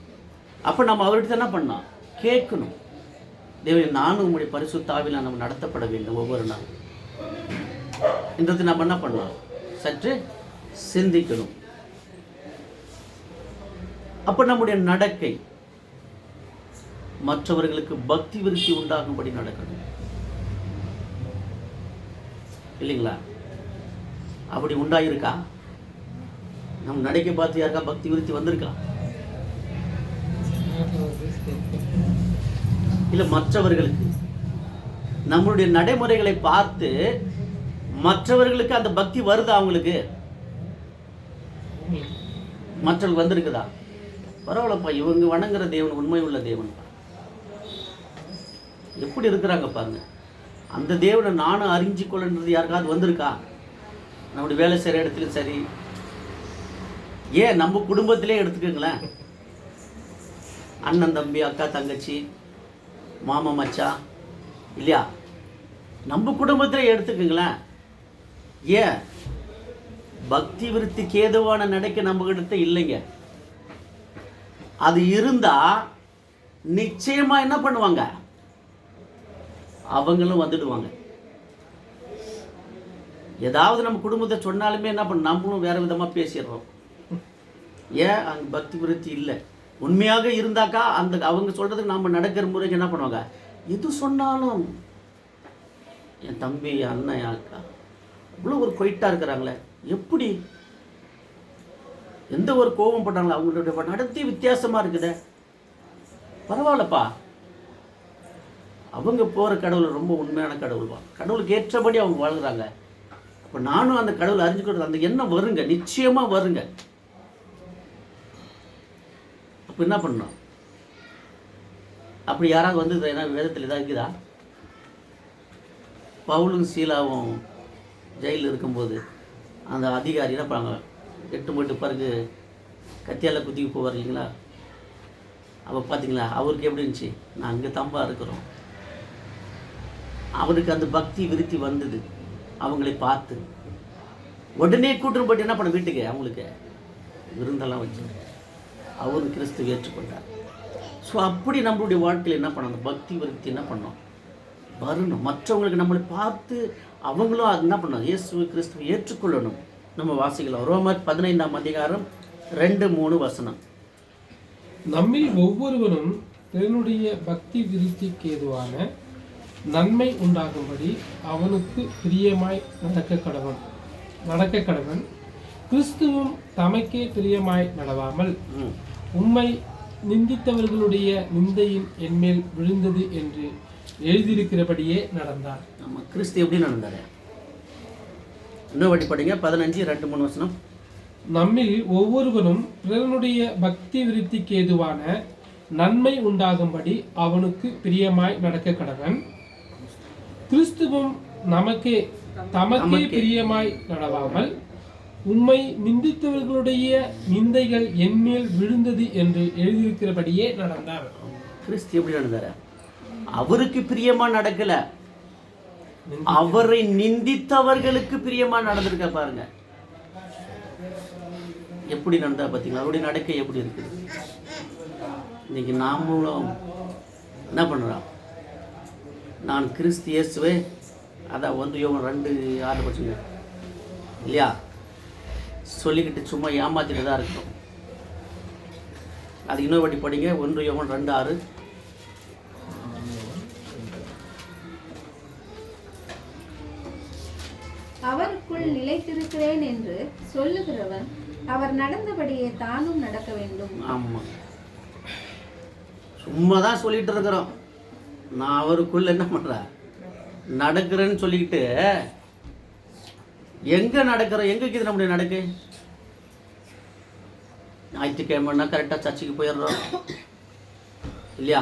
அப்போ நம்ம அவர்கிட்ட என்ன பண்ணோம்? கேட்கணும். தேவன், நானும் உங்களுடைய பரிசுத்த ஆவியில் நம்ம நடத்தப்பட வேண்டும் ஒவ்வொரு நாளும் என்றது நம்ம என்ன பண்ணலாம்? சற்று சிந்திக்கணும். அப்போ நம்முடைய நடக்கை மற்றவர்களுக்கு பக்தி விருத்தி உண்டாகும்படி நடக்கணும், இல்லைங்களா? அப்படி உண்டாயிருக்கா? நம்ம நடைக்கை பார்த்து யாருக்கா பக்தி விருத்தி வந்திருக்கா? இல்லை மற்றவர்களுக்கு நம்மளுடைய நடைமுறைகளை பார்த்து மற்றவர்களுக்கு அந்த பக்தி வருதா? அவங்களுக்கு மற்றவர்கள் வந்திருக்குதா? பரவாயில்லப்பா, இவங்க வணங்குற தேவன் உண்மை உள்ள தேவன், எப்படி இருக்கிறாங்க பாருங்க. அந்த தேவனை நானும் அறிஞ்சு கொள்ளுன்றது யாருக்காவது வந்திருக்கா? நம்முடைய வேலை செய்கிற இடத்துலையும் சரி, ஏன் நம்ம குடும்பத்திலே எடுத்துக்கோங்களேன், அண்ணன் தம்பி அக்கா தங்கச்சி மாமா மச்சான், இல்லையா? நம்ம குடும்பத்திலே எடுத்துக்கோங்களேன், ஏன் பக்தி விருத்திக்கு ஏதுவான நடக்க நம்ம கிட்ட இல்லைங்க. அது இருந்தா நிச்சயமா என்ன பண்ணுவாங்க? அவங்களும் வந்துடுவாங்க. ஏதாவது நம்ம குடும்பத்தை சொன்னாலுமே என்ன பண்ண, நம்மளும் வேற விதமா பேசிடுறோம். ஏன்? அங்கே பக்தி விருத்தி இல்லை. உண்மையாக இருந்தாக்கா அந்த அவங்க சொல்றதுக்கு நம்ம நடக்கிற முறைக்கு என்ன பண்ணுவாங்க? எது சொன்னாலும் என் தம்பி அண்ணன் என் அக்கா இவ்வளோ ஒரு கொயிட்டா இருக்கிறாங்களே, எப்படி எந்த ஒரு கோபம் பண்றாங்களா? அவங்களுடைய நடத்தி வித்தியாசமா இருக்குதே, பரவாயில்லப்பா. அவங்க போகிற கடவுள் ரொம்ப உண்மையான கடவுள் தான், கடவுளுக்கு ஏற்றபடி அவங்க வாழ்கிறாங்க. அப்போ நானும் அந்த கடவுளை அறிஞ்சுக்கிறது, அந்த எண்ணம் வருங்க, நிச்சயமாக வருங்க. அப்போ என்ன பண்ணணும்? அப்படி யாராவது வந்து ஏன்னா வேதத்தில் இதாக இருக்குதா? பவுலும் சீலாவும் ஜெயிலில் இருக்கும்போது அந்த அதிகாரி என்ன பண்ணாங்க? 8 மட்டு பிறகு கத்தியால் குத்திக்கு போவார் இல்லைங்களா? அப்போ பார்த்தீங்களா அவருக்கு எப்படி இருந்துச்சு? நான் அங்கே தம்பா இருக்கிறோம். அவருக்கு அந்த பக்தி விருத்தி வந்தது. அவங்களை பார்த்து உடனே கூட்டுன்னு போட்டு என்ன பண்ண, வீட்டுக்கு அவங்களுக்கு விருந்தெல்லாம் வச்சு அவர் கிறிஸ்துவை ஏற்றுக்கொண்டார். ஸோ அப்படி நம்மளுடைய வாழ்க்கையில் என்ன பண்ணணும்? அந்த பக்தி விருத்தி என்ன பண்ணணும்? வரணும். மற்றவங்களுக்கு நம்மளை பார்த்து அவங்களும் அது என்ன பண்ணணும்? இயேசு கிறிஸ்துவை ஏற்றுக்கொள்ளணும். நம்ம வாசிக்கலாம். ரோமர் 15ஆம் அதிகாரம் 2-3 வசனம். நம்மில் ஒவ்வொருவரும் தன்னுடைய பக்தி விருத்திக்கு ஏதுவான நன்மை உண்டாகும்படி அவனுக்கு பிரியமாய் நடக்க கடவன். கிறிஸ்துவும் தமக்கே பிரியமாய் நடவாமல் உம்மை நிந்தித்தவர்களுடைய நிந்தையின் என்மேல் விழுந்தது என்று எழுதியிருக்கிறபடியே நடந்தார். நம்ம கிறிஸ்து எப்படி நடந்தார்? இன்னும் வட்டி படிங்க. 15:2-3 வசனம். நம்மில் ஒவ்வொருவனும் பிறனுடைய பக்தி விருத்திக்கு ஏதுவான நன்மை உண்டாகும்படி அவனுக்கு பிரியமாய் நடக்க கடவன். கிறிஸ்துவும் தமக்கே பிரியமாய் நடவாமல் உம்மை நிந்தித்தவர்களுடைய நிந்தைகள் என்மேல் விழுந்தது என்று எழுதியிருக்கிறபடியே நடந்தார். கிறிஸ்து எப்படி நடந்தார்? அவருக்கு பிரியமா நடக்கல, அவரை நிந்தித்தவர்களுக்கு பிரியமா நடந்திருக்க பாருங்க. எப்படி நடந்தா பார்த்தீங்களா? அவருடைய நடக்கை எப்படி இருக்குது? இன்னைக்கு நாமளும் என்ன பண்ணுறோம்? நான் கிறிஸ்து இயேசுவே, அதான் 1 யோவான் 2:6 படிச்சுங்க இல்லையா? சொல்லிக்கிட்டு சும்மா ஏமாத்திட்டு தான் இருக்கணும். அது இன்னொரு வாட்டி படிங்க. 1 யோவான் 2:6. அவருக்குள் நிலைத்திருக்கிறேன் என்று சொல்லுகிறவன் அவர் நடந்தபடியே தானும் நடக்க வேண்டும். ஆமாம், சும்மா தான் சொல்லிட்டு இருக்கிறோம். நான் அவருக்குள்ள என்ன பண்ணுறேன்? நடக்கிறேன்னு சொல்லிக்கிட்டு எங்கே நடக்கிறோம்? எங்கே இருக்குது நம்முடைய நடக்கை? ஞாயிற்றுக்கிழமைன்னா கரெக்டாக சர்ச்சுக்கு போயிடுறோம் இல்லையா?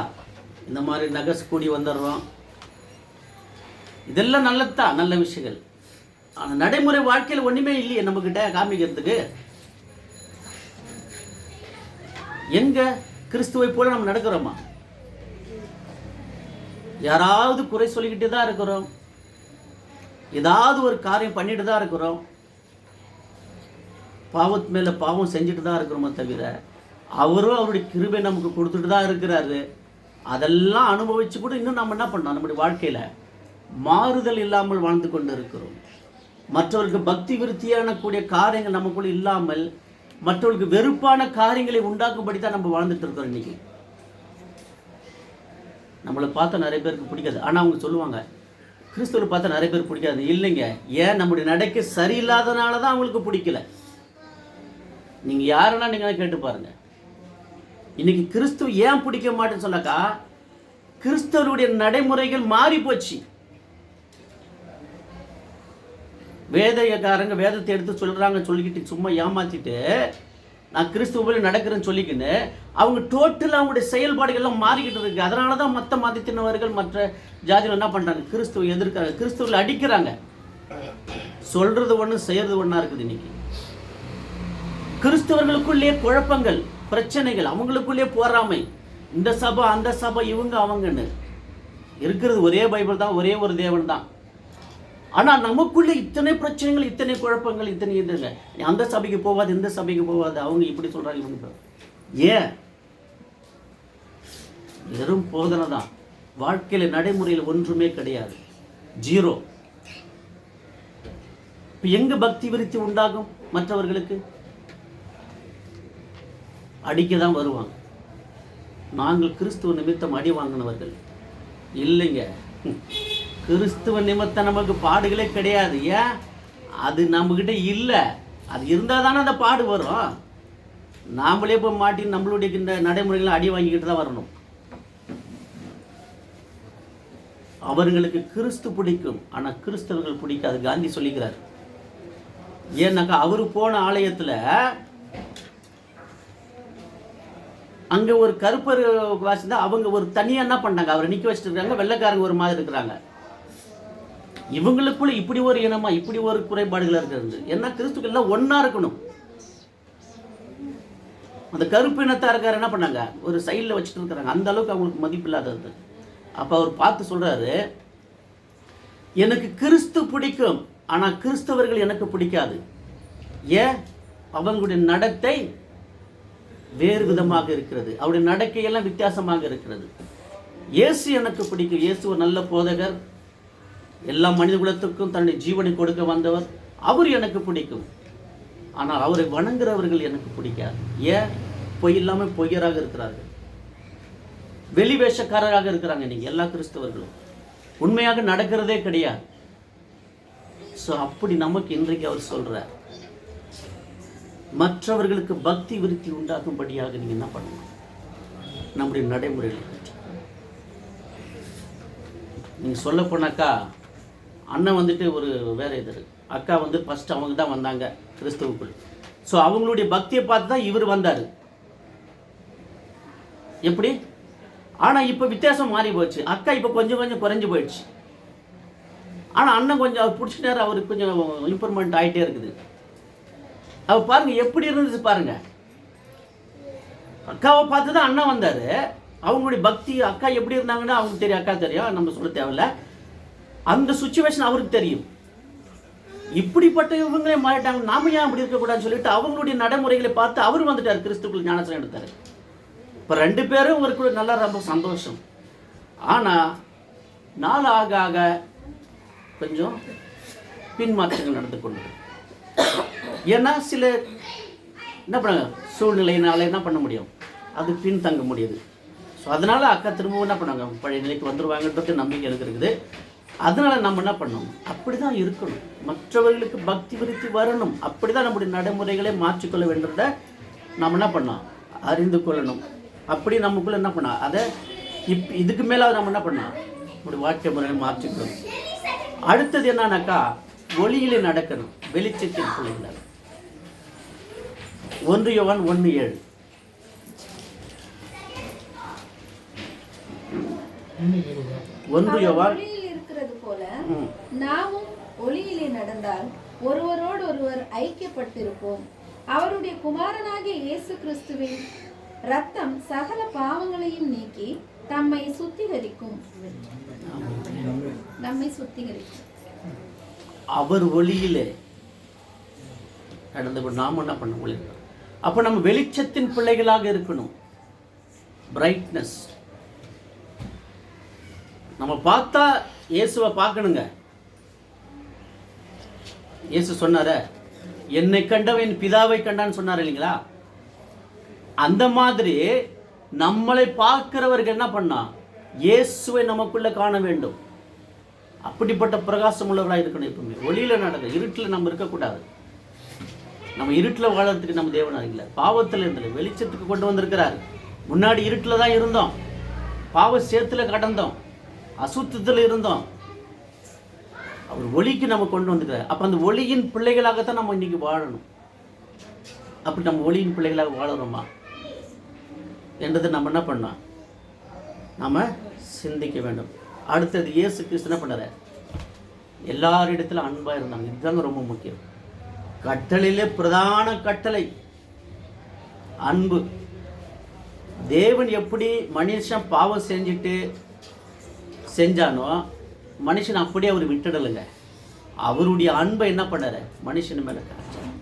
இந்த மாதிரி நகஸ் கூடி வந்துடுறோம். இதெல்லாம் நல்லதுதான், நல்ல விஷயங்கள். ஆனால் நடைமுறை வாழ்க்கையில் ஒன்றுமே இல்லையே நம்மக்கிட்ட காமிக்கிறதுக்கு. எங்க கிறிஸ்துவை போல நம்ம நடக்கிறோமா? யாராவது குறை சொல்லிக்கிட்டு தான் இருக்கிறோம், ஏதாவது ஒரு காரியம் பண்ணிட்டு தான் இருக்கிறோம். பாவத்து மேலே பாவம் செஞ்சுட்டு தான் இருக்கிறோமே தவிர அவரும் அவருடைய கிருபை நமக்கு கொடுத்துட்டு தான் இருக்கிறாரு. அதெல்லாம் அனுபவிச்சு கூட இன்னும் நம்ம என்ன பண்ணோம், நம்முடைய வாழ்க்கையில் மாறுதல் இல்லாமல் வாழ்ந்து கொண்டு இருக்கிறோம். மற்றவர்களுக்கு பக்தி விருத்தியான கூடிய காரியங்கள் நமக்குள்ள இல்லாமல் மற்றவர்களுக்கு வெறுப்பான காரியங்களை உண்டாக்கும்படி தான் நம்ம வாழ்ந்துட்டு இருக்கிறோம். இன்னைக்கு நம்மளை பார்த்தா நிறைய பேருக்கு பிடிக்காது. ஆனால் அவங்க சொல்லுவாங்க கிறிஸ்துவை பார்த்தா நிறைய பேர் பிடிக்காது. இல்லைங்க, ஏன் நம்முடைய நடக்க சரியில்லாதனால தான் அவங்களுக்கு பிடிக்கல. நீங்கள் யாருன்னா நீங்கள் கேட்டு பாருங்க. இன்னைக்கு கிறிஸ்துவ ஏன் பிடிக்க மாட்டேன்னு சொன்னாக்கா, கிறிஸ்தவருடைய நடைமுறைகள் மாறி போச்சு. வேதக்காரங்க வேதத்தை எடுத்து சொல்கிறாங்க சொல்லிக்கிட்டு சும்மா ஏமாற்றிட்டு நான் கிறிஸ்துவ நடக்கிறேன்னு சொல்லிக்கின்னு அவங்க டோட்டலாக அவங்களுடைய செயல்பாடுகள்லாம் மாறிக்கிட்டு இருக்கு. அதனால தான் மற்ற மதத்தினவர்கள் மற்ற ஜாதிகள் என்ன பண்ணுறாங்க, கிறிஸ்துவ எதிர்க்கிறாங்க, கிறிஸ்துவில் அடிக்கிறாங்க. சொல்கிறது ஒன்று செய்கிறது ஒன்றா இருக்குது. இன்னைக்கு கிறிஸ்தவர்களுக்குள்ளே குழப்பங்கள், பிரச்சனைகள், அவங்களுக்குள்ளே போராமை, இந்த சபை அந்த சபை இவங்க அவங்கன்னு இருக்கிறது. ஒரே பைபிள் தான், ஒரே ஒரு தேவன் தான். ஆனால் நமக்குள்ளே இத்தனை பிரச்சனைகள், இத்தனை குழப்பங்கள், இத்தனை இல்லை. அந்த சபைக்கு போகாது, இந்த சபைக்கு போகாது, அவங்க இப்படி சொல்கிறாங்க, இவங்க ஏன்? வெறும் போதனை தான். வாழ்க்கையில் நடைமுறையில் ஒன்றுமே கிடையாது, ஜீரோ. இப்போ எங்கே பக்தி விருத்தி உண்டாகும்? மற்றவர்களுக்கு அடிக்க தான் வருவாங்க. நாங்கள் கிறிஸ்துவ நிமித்தம் அடி வாங்கினவர்கள் இல்லைங்க. கிறிஸ்துவ நிமித்தம் நமக்கு பாடுகளே கிடையாது. ஏன்? அது நம்மக்கிட்ட இல்லை. அது இருந்தால் தானே அந்த பாடு வரும். நாமளே போய் மாட்டி நம்மளுடைய இந்த நடைமுறைகளை அடி வாங்கிக்கிட்டு தான் வரணும். அவர்களுக்கு கிறிஸ்து பிடிக்கும், ஆனால் கிறிஸ்தவர்கள் பிடிக்காது. காந்தி சொல்லிக்கிறார். ஏன்னாக்கா அவரு போன ஆலயத்தில் அங்கே ஒரு கருப்பர் வாசிந்தா அவங்க ஒரு தனியாக என்ன பண்ணாங்க, அவரை நிற்க வச்சுட்டு இருக்காங்க. வெள்ளைக்காரங்க ஒரு மாதிரி இருக்கிறாங்க. இவங்களுக்குள்ள இப்படி ஒரு இனமா, இப்படி ஒரு குறைபாடுகள் இருக்கிறது. ஏன்னா கிறிஸ்துக்கள் எல்லாம் ஒன்றா இருக்கணும். அந்த கருப்பு இனத்தாருக்கார் என்ன பண்ணாங்க, ஒரு சைடில் வச்சுட்டு இருக்கிறாங்க. அந்த அளவுக்கு அவங்களுக்கு மதிப்பு இல்லாதது. அப்போ அவர் பார்த்து சொல்கிறாரு, எனக்கு கிறிஸ்து பிடிக்கும், ஆனால் கிறிஸ்தவர்கள் எனக்கு பிடிக்காது. ஏன்? அவங்களுடைய நடத்தை வேறு விதமாக இருக்கிறது, அவருடைய நடக்கையெல்லாம் வித்தியாசமாக இருக்கிறது. இயேசு எனக்கு பிடிக்கும். இயேசு ஒரு நல்ல போதகர், எல்லா மனித குலத்துக்கும் தன்னுடைய ஜீவனை கொடுக்க வந்தவர். அவர் எனக்கு பிடிக்கும். ஆனால் அவரை வணங்குறவர்கள் எனக்கு பிடிக்காது. ஏன்? பொய் இல்லாமல் பொய்யராக இருக்கிறார்கள், வெளி வேஷக்காரராக இருக்கிறாங்க. நீங்கள் எல்லா கிறிஸ்தவர்களும் உண்மையாக நடக்கிறதே கிடையாது. ஸோ அப்படி நமக்கு இன்றைக்கு அவர் சொல்கிறார், மற்றவர்களுக்கு பக்தி விருத்தி உண்டாக்கும்படியாக நீங்கள் என்ன பண்ணணும், நம்முடைய நடைமுறைகளை பற்றி நீங்கள் சொல்ல போனாக்கா, அண்ணன் வந்துட்டு ஒரு வேற எதிர், அக்கா வந்து ஃபஸ்ட்டு அவங்க தான் வந்தாங்க கிறிஸ்துவுக்குள். ஸோ அவங்களுடைய பக்தியை பார்த்து தான் இவர் வந்தார். எப்படி? ஆனால் இப்போ வித்தியாசம் மாறி போச்சு. அக்கா இப்போ கொஞ்சம் கொஞ்சம் குறைஞ்சி போயிடுச்சு. ஆனால் அண்ணன் கொஞ்சம் அவர் பிடிச்சிட்டாரு, அவருக்கு கொஞ்சம் இம்ப்ரூவ்மெண்ட் ஆகிட்டே இருக்குது. அவர் பாருங்க எப்படி இருந்துச்சு பாருங்க. அக்காவை பார்த்து தான் அண்ணன் வந்தார். அவங்களுடைய பக்தி, அக்கா எப்படி இருந்தாங்கன்னா அவங்களுக்கு தெரியும், அக்கா தெரியும், நம்ம சொல்ல தேவையில்ல. அந்த சுச்சுவேஷன் அவருக்கு தெரியும். இப்படிப்பட்ட இவங்களே மாறிட்டாங்க, நாம ஏன் அப்படி இருக்கக்கூடாதுன்னு சொல்லிட்டு அவங்களுடைய நடைமுறைகளை பார்த்து அவர் வந்துட்டார், கிறிஸ்துக்குள் ஞானஸ்நானம் எடுத்தார். இப்போ 2 பேரும் ஒரு கூட நல்லா ரொம்ப சந்தோஷம். ஆனால் நாள் ஆக ஆக கொஞ்சம் பின்மாற்றங்கள் நடந்து கொண்டு, ஏன்னா சில என்ன பண்ண சூழ்நிலையினால என்ன பண்ண முடியும், அது பின்தங்க முடியுது. ஸோ அதனால் அக்கா திரும்பவும் என்ன பண்ணாங்க, பழைய நிலைக்கு வந்துடுவாங்கன்றது நம்பிக்கை எனக்கு இருக்குது. அதனால் நம்ம என்ன பண்ணணும், அப்படி தான் இருக்கணும். மற்றவர்களுக்கு பக்தி விருத்தி வரணும். அப்படி தான் நம்முடைய நடைமுறைகளை மாற்றிக்கொள்ள வேண்டியதை நம்ம என்ன பண்ணோம், அறிந்து கொள்ளணும். அப்படி நமக்குள்ளே என்ன பண்ணோம், அதை இதுக்கு மேலே நம்ம என்ன பண்ணோம், நம்முடைய வாழ்க்கை முறையை மாற்றிக்கணும். அடுத்தது என்னன்னாக்கா, ஒளியிலே நடக்கணும், வெளிச்சத்தின் பிள்ளைகள். 1 யோவான் 1:7. ஒளியில் இருக்கிறது போல நாமும் ஒளியிலே நடந்தால் ஒருவரோடு ஒருவர் ஐக்கியப்பட்டிருப்போம். அவருடைய குமாரனாகிய இயேசு கிறிஸ்துவின் இரத்தம் சகல பாவங்களையும் நீக்கி நம்மை சுத்திகரிக்கும். அவர் ஒளியிலே நடந்து கொண்டு நாம் என்ன பண்ண முடியும்? அப்போ நம்ம வெளிச்சத்தின் பிள்ளைகளாக இருக்கணும். பிரைட்னஸ். நம்ம பார்த்தா இயேசுவை பார்க்கணுங்க. இயேசு சொன்னார, என்னை கண்டவன் பிதாவை கண்டான்னு சொன்னார் இல்லைங்களா? அந்த மாதிரி நம்மளை பார்க்கிறவர்கள் என்ன பண்ணா, இயேசுவை நமக்குள்ள காண வேண்டும். அப்படிப்பட்ட பிரகாசம் உள்ளவர்களாக இருக்கணும். எப்பவுமே ஒளியில் நடக்க, இருட்டில் நம்ம இருக்கக்கூடாது. நம்ம இருட்டில் வாழறதுக்கு நம்ம தேவனா இல்லை, பாவத்தில் இருந்தல வெளிச்சத்துக்கு கொண்டு வந்திருக்கிறார். முன்னாடி இருட்டில் தான் இருந்தோம், பாவ சேத்துல கடந்தோம், அசுத்தத்தில் இருந்தோம். அவர் ஒளிக்கு நம்ம கொண்டு வந்துக்கிறார். அப்போ அந்த ஒளியின் பிள்ளைகளாகத்தான் நம்ம இன்னைக்கு வாழணும். அப்படி நம்ம ஒளியின் பிள்ளைகளாக வாழறோமா என்றது நம்ம என்ன பண்ணோம், நம்ம சிந்திக்க வேண்டும். அடுத்தது இயேசு கிறிஸ்து என்ன பண்ணார், எல்லாரிடத்திலும் அன்பாக இருந்தாங்க. இதுதாங்க ரொம்ப முக்கியம். கட்டளையிலே பிரதான கட்டளை அன்பு. தேவன் எப்படி மனுஷன் பாவம் செஞ்சானோ மனுஷன் அப்படியே அவர் விட்டுடலைங்க. அவருடைய அன்பை என்ன பண்ணாரு, மனுஷன் மேலே காமிச்சார்.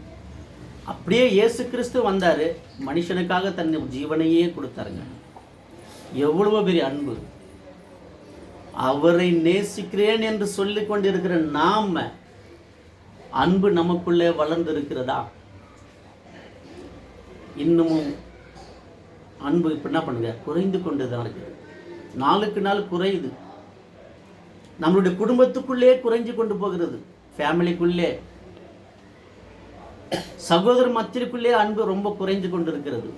அப்படியே இயேசு கிறிஸ்து வந்தார், மனுஷனுக்காக தன் ஜீவனையே கொடுத்தாருங்க. எவ்வளவு பெரிய அன்பு! அவரை நேசிக்கிறேன் என்று சொல்லிக் கொண்டிருக்கிற நாம அன்பு நமக்குள்ளே வளர்ந்து இருக்கிறதா? இன்னமும் அன்பு இப்போ என்ன பண்ணுங்க, குறைந்து கொண்டு தான் இருக்குது. நாளுக்கு நாள் குறையுது. நம்மளுடைய குடும்பத்துக்குள்ளே குறைஞ்சு கொண்டு போகிறது. ஃபேமிலிக்குள்ளே, சகோதர மத்திற்குள்ளே அன்பு ரொம்ப குறைஞ்சு கொண்டு இருக்கிறது.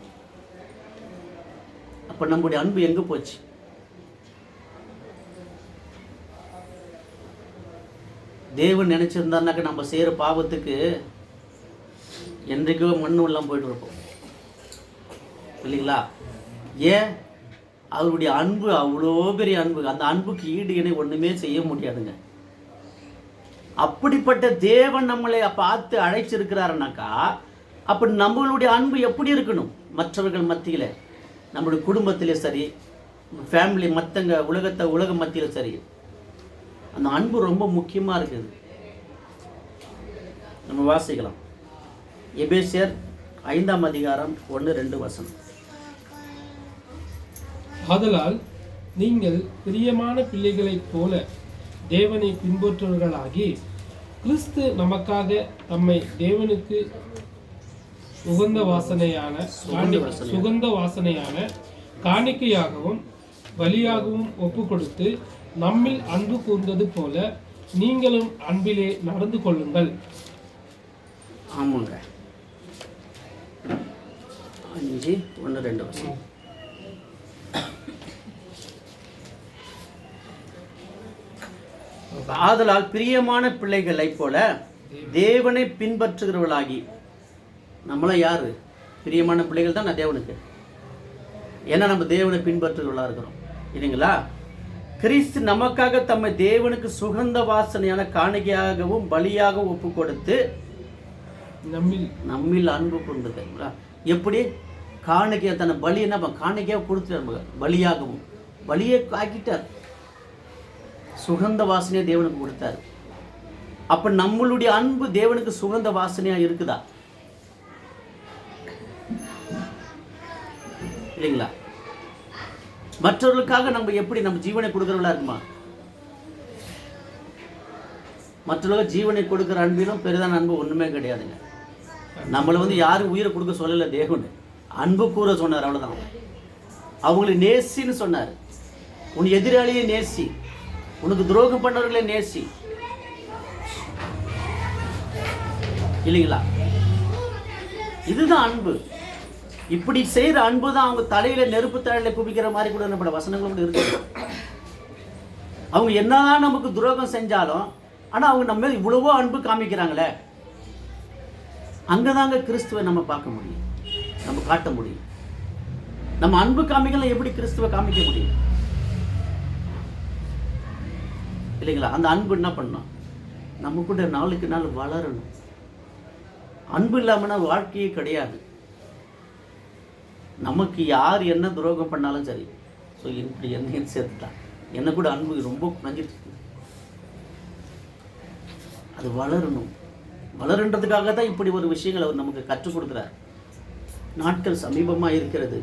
அப்ப நம்முடைய அன்பு எங்க போச்சு? தேவன் நினைச்சிருந்தாருனாக்க நம்ம செய்யற பாவத்துக்கு என்றைக்கோ மண்ணு எல்லாம் போயிட்டு இருப்போம் இல்லைங்களா? ஏன்? அவருடைய அன்பு அவ்வளோ பெரிய அன்பு. அந்த அன்புக்கு ஈடு இணை ஒன்றுமே செய்ய முடியாதுங்க. அப்படிப்பட்ட தேவன் நம்மளை பார்த்து அழைச்சிருக்கிறாருனாக்கா, அப்போ நம்மளுடைய அன்பு எப்படி இருக்கணும்? மற்றவர்கள் மத்தியில், நம்மளுடைய குடும்பத்திலே சரி, ஃபேமிலி மற்றங்க உலக மத்தியில் சரி, அந்த அன்பு ரொம்ப முக்கியமாக இருக்குது. நம்ம வாசிக்கலாம். எபேசியர் 5ஆம் அதிகாரம் 1-2 ஆதலால் நீங்கள் பிரியமான பிள்ளைகளைப் போல தேவனை பின்பற்றுவர்களாகி, கிறிஸ்து நமக்காக தம்மை தேவனுக்கு சுகந்த வாசனையான காணிக்கையாகவும் பலியாகவும் ஒப்பு கொடுத்து நம்மில் அன்பு கூர்ந்தது போல நீங்களும் அன்பிலே நடந்து கொள்ளுங்கள். ஆமாங்க. 5:1-2 ஆதலால் பிரியமான பிள்ளைகளைப் போல தேவனை பின்பற்றுகிறவர்களாகி. நம்மள யாரு பிரியமான பிள்ளைகள் தான் தேவனுக்கு. ஏன்னா நம்ம தேவனை பின்பற்றுகிறவர்களா இருக்கிறோம் இல்லைங்களா? கிறிஸ்து நமக்காக தம்மை தேவனுக்கு சுகந்த வாசனையான காணிக்கையாகவும் பலியாகவும் ஒப்பு கொடுத்து நம்மில் அன்பு கொண்டு. எப்படி காணிக்கையா தன்னை பலி என்ன காணிக்கையாக கொடுத்துட்டார், பலியாகவும் பலியை ஆக்கிட்டார், சுகந்த வாசனையை தேவனுக்கு கொடுத்தார். அப்ப நம்மளுடைய அன்பு தேவனுக்கு சுகந்த வாசனையா இருக்குதா இல்லைங்களா? மற்றவர்களுக்காக நம்ம எப்படி நம்ம ஜீவனை கொடுக்கிறவங்களா இருக்குமா? மற்றவர்கள் ஜீவனை கொடுக்கிற அன்பிலும் பெரிதான அன்பு ஒண்ணுமே கிடையாதுங்க. நம்மளை யாரும் உயிரை கொடுக்க சொல்லல, தேவன் அன்பு கூற சொன்னார், அவ்வளவுதான். அவங்களை நேசின்னு சொன்னார். உன் எதிராளியை நேசி, உனக்கு துரோகம் பண்ணவர்களே நேசி இல்லைங்களா? இதுதான் அன்பு. இப்படி செய்யற அன்பு தான் அவங்க தலையில நெருப்பு தழையில குவிக்கிற மாதிரி கூட நம்ம வசனங்களும் கூட இருக்கு. அவங்க என்னதான் நமக்கு துரோகம் செஞ்சாலும் ஆனா அவங்க நம்ம மேல இவ்வளவோ அன்பு காமிக்கிறாங்களே, அங்கதாங்க கிறிஸ்துவை நம்ம பார்க்க முடியும், நம்ம காட்ட முடியும். நம்ம அன்பு காமிக்கலாம், எப்படி கிறிஸ்துவை காமிக்க முடியும் இல்லைங்களா? அந்த அன்பு என்ன பண்ணணும், நம்ம கூட நாளுக்கு நாள் வளரணும். அன்பு இல்லாமனா வாழ்க்கையே கிடையாது. நமக்கு யார் என்ன துரோகம் பண்ணாலும் சரி, ஸோ இப்படி என்னையும் சேர்த்துட்டான், என்ன கூட அன்பு ரொம்ப நஞ்சிட்டு, அது வளரணும். வளருன்றதுக்காக தான் இப்படி ஒரு விஷயங்கள் அவர் நமக்கு கற்றுக் கொடுக்குறார். நாட்கள் சமீபமாக இருக்கிறது.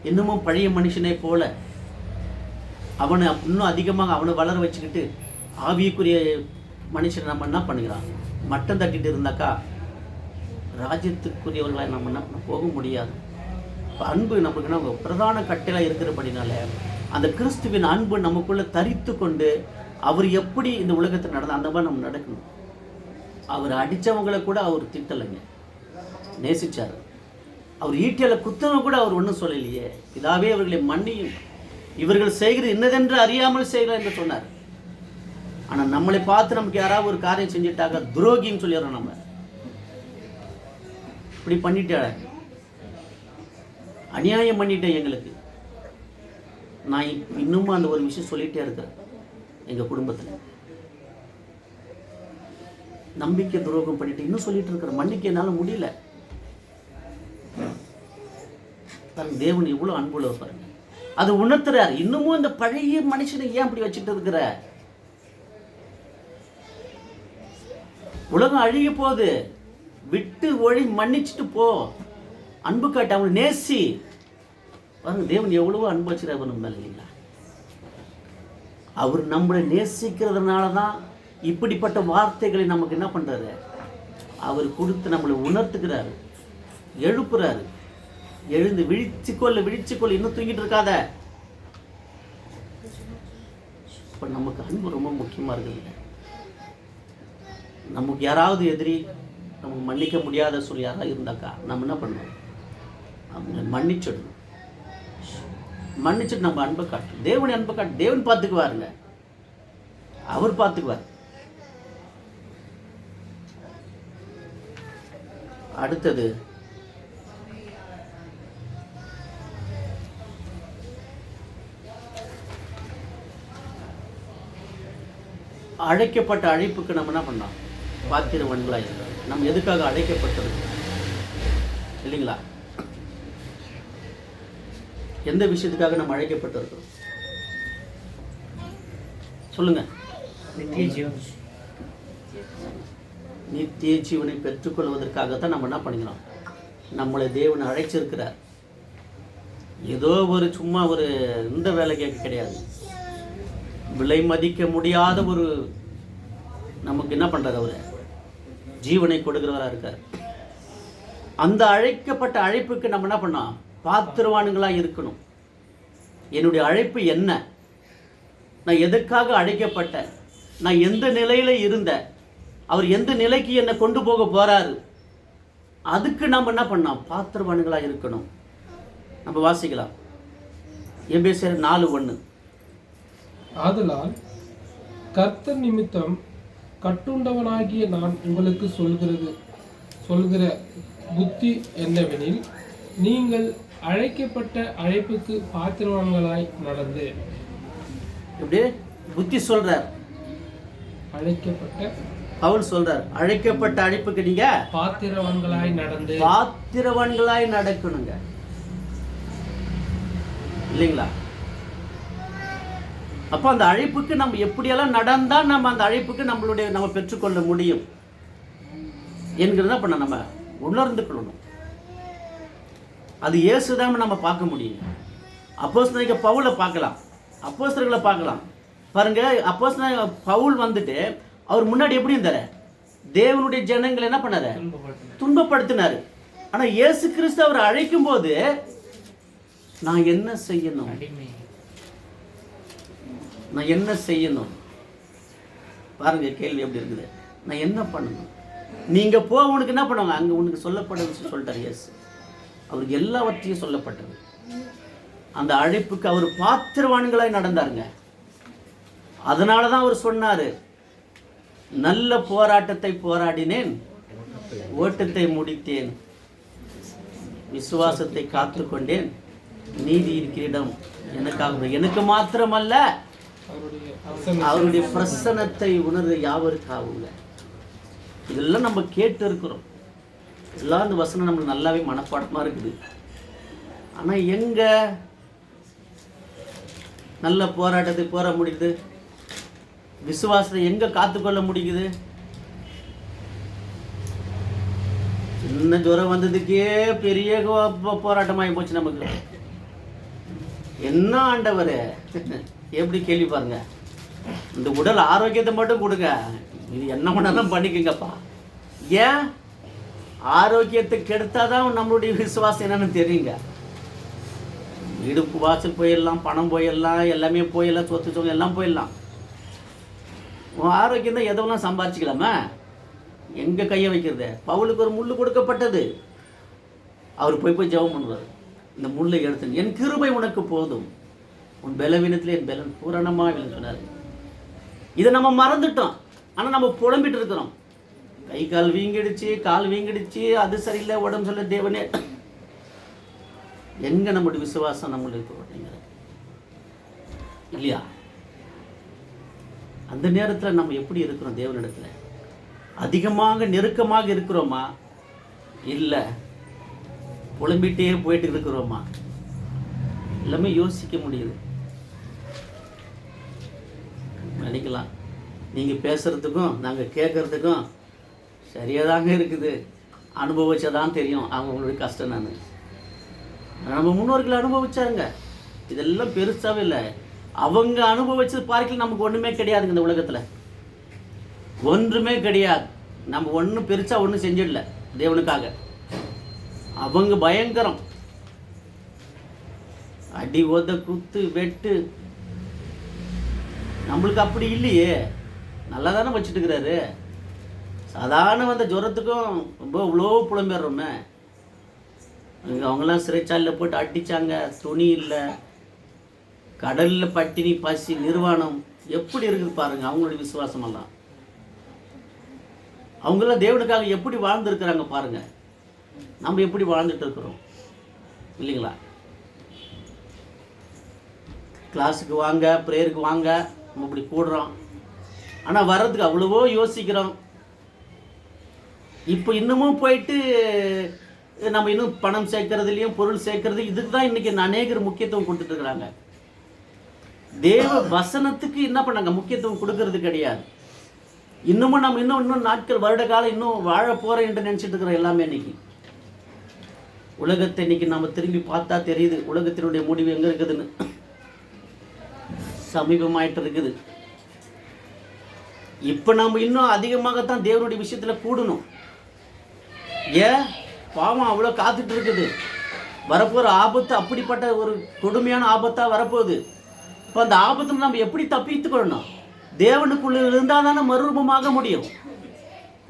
இன்னமும் பழைய மனுஷனை போல அவனை இன்னும் அதிகமாக அவனை வளர வச்சுக்கிட்டு ஆவிக்குரிய மனுஷனை நம்ம என்ன பண்ணுகிறான், மட்டம் தட்டிட்டு இருந்தாக்கா ராஜ்யத்துக்குரியவர்களாக நம்ம என்ன பண்ண போக முடியாது. இப்போ அன்பு நமக்குன்னா பிரதான கட்டளையாக இருக்கிறபடினால அந்த கிறிஸ்துவின் அன்பு நமக்குள்ளே தரித்து கொண்டு அவர் எப்படி இந்த உலகத்தில் நடந்த அந்த மாதிரி நம்ம நடக்கணும். அவர் அடித்தவங்களை கூட அவர் திட்டலைங்க, நேசிச்சார். அவர் ஈட்டியால குத்தவங்க கூட அவர் ஒன்றும் சொல்லலையே, இதாவே அவர்களை மன்னியும், இவர்கள் செய்கிறது இன்னதென்று அறியாமல் செய்கிறார் என்று சொன்னார். ஆனால் நம்மளை பார்த்து நமக்கு யாராவது ஒரு காரியம் செஞ்சுட்டாங்க துரோகின்னு சொல்லிடுறோம். நம்ம இப்படி பண்ணிட்டாட, அநியாயம் பண்ணிட்டேன் எங்களுக்கு. நான் இன்னமும் அந்த ஒரு விஷயம் சொல்லிகிட்டே இருக்கிறேன். எங்கள் குடும்பத்தில் நம்பிக்கை துரோகம் பண்ணிட்டு இன்னும் சொல்லிட்டு இருக்கிற, மன்னிக்க என்னால் முடியல. தேவன் எவ்வளோ அன்புள்ள பாருங்க, அது உணர்த்துறாரு. இன்னமும் இந்த பழைய மனுஷனை ஏன் அப்படி வச்சுட்டு இருக்கிற? உலகம் அழுகி போகுது, விட்டு ஒழி மன்னிச்சுட்டு போ, அன்பு காட்டு, அவனை நேசி பாருங்க. தேவன் எவ்வளவோ அன்பு வச்சுருக்காரு நம்ம மேல இல்லைங்களா? அவர் நம்மளை நேசிக்கிறதுனால தான் இப்படிப்பட்ட வார்த்தைகளை நமக்கு என்ன பண்றாரு, அவர் கொடுத்து நம்மளை உணர்த்துக்கிறாரு, எழுப்புறாரு. எழுந்து விழிச்சுக்கொள்ள, இன்னும் தூங்கிட்டு இருக்காத. இப்போ நமக்கு அன்பு ரொம்ப முக்கியமாக இருக்குது. நமக்கு யாராவது எதிரி, நமக்கு மன்னிக்க முடியாத சொல்லி யாராவது இருந்தாக்கா நம்ம என்ன பண்ணுவோம், அவங்களை மன்னிச்சிடணும். மன்னிச்சுட்டு நம்ம அன்பை காட்டணும். தேவனை அன்பை காட்டு, தேவன் பார்த்துக்குவாருங்க, அவர் பார்த்துக்குவார். அடுத்தது அழைக்கப்பட்ட அழைப்புக்கு நம்ம என்ன பண்ணோம், பாத்திரவன்களாக இருக்கிறோம். நம்ம எதுக்காக அழைக்கப்பட்டது இல்லைங்களா? எந்த விஷயத்துக்காக நம்ம அழைக்கப்பட்டிருக்கிறோம் சொல்லுங்க? நித்திய ஜீவனை பெற்றுக்கொள்வதற்காகத்தான் நம்ம என்ன பண்ணிக்கிறோம், நம்மளை தேவன் அழைச்சிருக்கிறார். ஏதோ ஒரு சும்மா ஒரு இந்த வேலை கேட்க கிடையாது. விலை மதிக்க முடியாத ஒரு நமக்கு என்ன பண்றாரு, அவரு ஜீவனை கொடுக்கிறவரா இருக்கார். அந்த அழைக்கப்பட்ட அழைப்புக்கு நம்ம என்ன பண்ணோம், பாத்திரவான்களா இருக்கணும். என்னுடைய அழைப்பு என்ன, நான் எதற்காக அழைக்கப்பட்டேன், நான் எந்த நிலையில இருந்தேன், அவர் எந்த நிலைக்கு என்னை கொண்டு போக போறாரு, அதுக்கு நம்ம என்ன பண்ணோம், பாத்திரவான்களா இருக்கணும். நம்ம வாசிக்கலாம் எபேசியர் 4:1. ஆதலால் கர்த்தர் நிமித்தம் கட்டுண்டவனாகிய நான் உங்களுக்கு சொல்கிற புத்தி என்னவெனில், நீங்கள் அழைக்கப்பட்ட அழைப்புக்கு பாத்திரவான்களாய் நடந்து. இப்படி புத்தி சொல்றார், அழைக்கப்பட்ட பவுல் சொல்றார், அழைக்கப்பட்ட அழைப்புக்கு நீங்க பாத்திரவான்களாய் நடக்கணுங்க, இல்லைங்களா? அப்போ அந்த அழைப்புக்கு நம்ம எப்படியெல்லாம் நடந்தா நம்ம அந்த அழைப்புக்கு நம்ம பெற்றுக்கொள்ள முடியும் என்கிறத பண்ண நம்ம உணர்ந்து கொள்ளணும். அது இயேசுதான் நம்ம பார்க்க முடியும். அப்போஸ்தலனாகிய பவுலை பார்க்கலாம், அப்போஸ்தலர்களை பார்க்கலாம். பாருங்க, அப்போஸ்தலனாகிய பவுல் வந்துட்டு அவர் முன்னாடி எப்படி இருந்தாரு, தேவனுடைய ஜனங்களை என்ன பண்ணாரு, துன்பப்படுத்தினாரு. ஆனா இயேசு கிறிஸ்து அவர் அழைக்கும் போது நான் என்ன செய்யணும், நான் என்ன செய்யணும் பாருங்க, கேள்வி எப்படி இருக்குது. நான் என்ன பண்ணணும், நீங்க போ, உனக்கு என்ன பண்ணுவாங்க, அங்க உனக்கு சொல்லப்படுதுன்னு சொல்லிட்டார் இயேசு. அவருக்கு எல்லாவற்றையும் சொல்லப்பட்டது. அந்த அழைப்புக்கு அவர் பாத்திரவான்களாய் நடந்தாருங்க. அதனால தான் அவர் சொன்னாரு, நல்ல போராட்டத்தை போராடினேன், ஓட்டத்தை முடித்தேன், விசுவாசத்தை காத்துக்கொண்டேன், நீதி இருக்கிறிடம் எனக்காக, எனக்கு மாத்திரமல்ல அவருடைய பிரசன்னத்தை உணர்வு யாவருக்காகுங்க. இதெல்லாம் நம்ம கேட்டு இருக்கிறோம். எல்லாம் இந்த வசனம் நம்மளுக்கு நல்லாவே மனப்பாடமாக இருக்குது. ஆனால் எங்க நல்ல போராட்டத்தை போற முடியுது, விசுவாசத்தை எங்க காத்துக்கொள்ள முடியுது? சின்ன ஜுரம் வந்ததுக்கே பெரிய போராட்டமாகி போச்சு நமக்கு. என்ன ஆண்டவர் எப்படி கேள்வி பாருங்க. இந்த உடல் ஆரோக்கியத்தை மட்டும் கொடுங்க, இது என்ன பண்ணாலும் பண்ணிக்கங்கப்பா. ஏன் ஆரோக்கியத்தை கெடுத்தாதான் நம்மளுடைய விசுவாசம் என்னன்னு தெரியுங்க. வீடு வாசல் போயிடலாம், பணம் போயிடலாம், எல்லாமே போயிடலாம், சொத்து சொங்க எல்லாம் போயிடலாம். உன் ஆரோக்கியம் தான் எதெல்லாம் சம்பாரிச்சிக்கலாமா? எங்கே கையை வைக்கிறது? பவுலுக்கு ஒரு முள் கொடுக்கப்பட்டது. அவர் போய் ஜெபம் பண்ணுவார், இந்த முள்ளை எடுத்து என் கிருபை உனக்கு போதும், உன் பலவீனத்தில் என் பலன் பூரணமாக சொன்னார். இதை நம்ம மறந்துட்டோம். ஆனால் நம்ம புலம்பிட்டு இருக்கிறோம். கை கால் வீங்கிடுச்சு, கால் வீங்கிடுச்சு, அது சரியில்லை, உடம்பு சொல்ல. தேவனே, எங்க நம்முடைய விசுவாசம் நம்மளுக்கு இல்லையா? அந்த நேரத்தில் நம்ம எப்படி இருக்கிறோம்? தேவனிடத்துல அதிகமாக நெருக்கமாக இருக்கிறோமா, இல்லை புலம்பிட்டே போயிட்டு இருக்கிறோமா? எல்லாமே யோசிக்க முடியுது. நினைக்கலாம் நீங்கள் பேசுகிறதுக்கும் நாங்கள் கேட்குறதுக்கும் சரியாக தாங்க இருக்குது. அனுபவிச்சதான் தெரியும் அவங்களுடைய கஷ்டம். நம்ம முன்னோர்கள் அனுபவிச்சாருங்க. இதெல்லாம் பெருசாகவே இல்லை. அவங்க அனுபவிச்சது பார்க்கல நமக்கு ஒன்றுமே கிடையாதுங்க. இந்த உலகத்தில் ஒன்றுமே கிடையாது. நம்ம ஒன்றும் பெருசாக ஒன்றும் செஞ்சிடல தேவனுக்காக. அவங்க பயங்கரம், அடி உத குத்து வெட்டு. நம்மளுக்கு அப்படி இல்லையே, நல்லா தானே வச்சுட்டு இருக்கிறாரு. சாதாரண வந்த ஜுரத்துக்கும் ரொம்ப இவ்வளோ புலம்பெறோமே. அவங்களாம் சிறைச்சாலையில் போட்டு அடித்தாங்க, துணி இல்லை, கடலில் பட்டினி பசி நிர்வாணம். எப்படி இருக்குது பாருங்கள் அவங்களுடைய விசுவாசமெல்லாம். அவங்களாம் தேவனுக்காக எப்படி வாழ்ந்துருக்கிறாங்க பாருங்கள். நம்ம எப்படி வாழ்ந்துட்டு இருக்கிறோம் இல்லைங்களா? கிளாஸுக்கு வாங்க, ப்ரேயருக்கு வாங்க, நம்ம இப்படி கூடுறோம். ஆனால் வர்றதுக்கு அவ்வளவோ யோசிக்கிறோம். இப்போ இன்னமும் போயிட்டு நம்ம இன்னும் பணம் சேர்க்கறதுலையும் பொருள் சேர்க்கறது, இதுக்கு தான் இன்றைக்கி அநேகர் முக்கியத்துவம் கொடுத்துட்ருக்குறாங்க. தேவ வசனத்துக்கு என்ன பண்ணாங்க? முக்கியத்துவம் கொடுக்கறது கிடையாது. இன்னமும் நம்ம இன்னும் நாட்கள், வருட காலம் இன்னும் வாழ போகிறோம் என்று நினச்சிட்டு இருக்கிறோம் எல்லாமே. இன்னைக்கு உலகத்தை இன்னைக்கு நம்ம திரும்பி பார்த்தா தெரியுது உலகத்தினுடைய முடிவு எங்கே இருக்குதுன்னு. சமீபமாயிட்டு இருக்குது. இப்போ நம்ம இன்னும் அதிகமாகத்தான் தேவனுடைய விஷயத்தில் கூடணும். ஏன் பாவம் அவ்வளோ காத்துட்டு இருக்குது. வரப்போகிற ஆபத்து அப்படிப்பட்ட ஒரு கொடுமையான ஆபத்தாக வரப்போகுது. இப்போ அந்த ஆபத்தில் நம்ம எப்படி தப்பித்துக்கொள்ளணும்? தேவனுக்குள்ளே இருந்தால் தானே மறுரூபமாக முடியும்.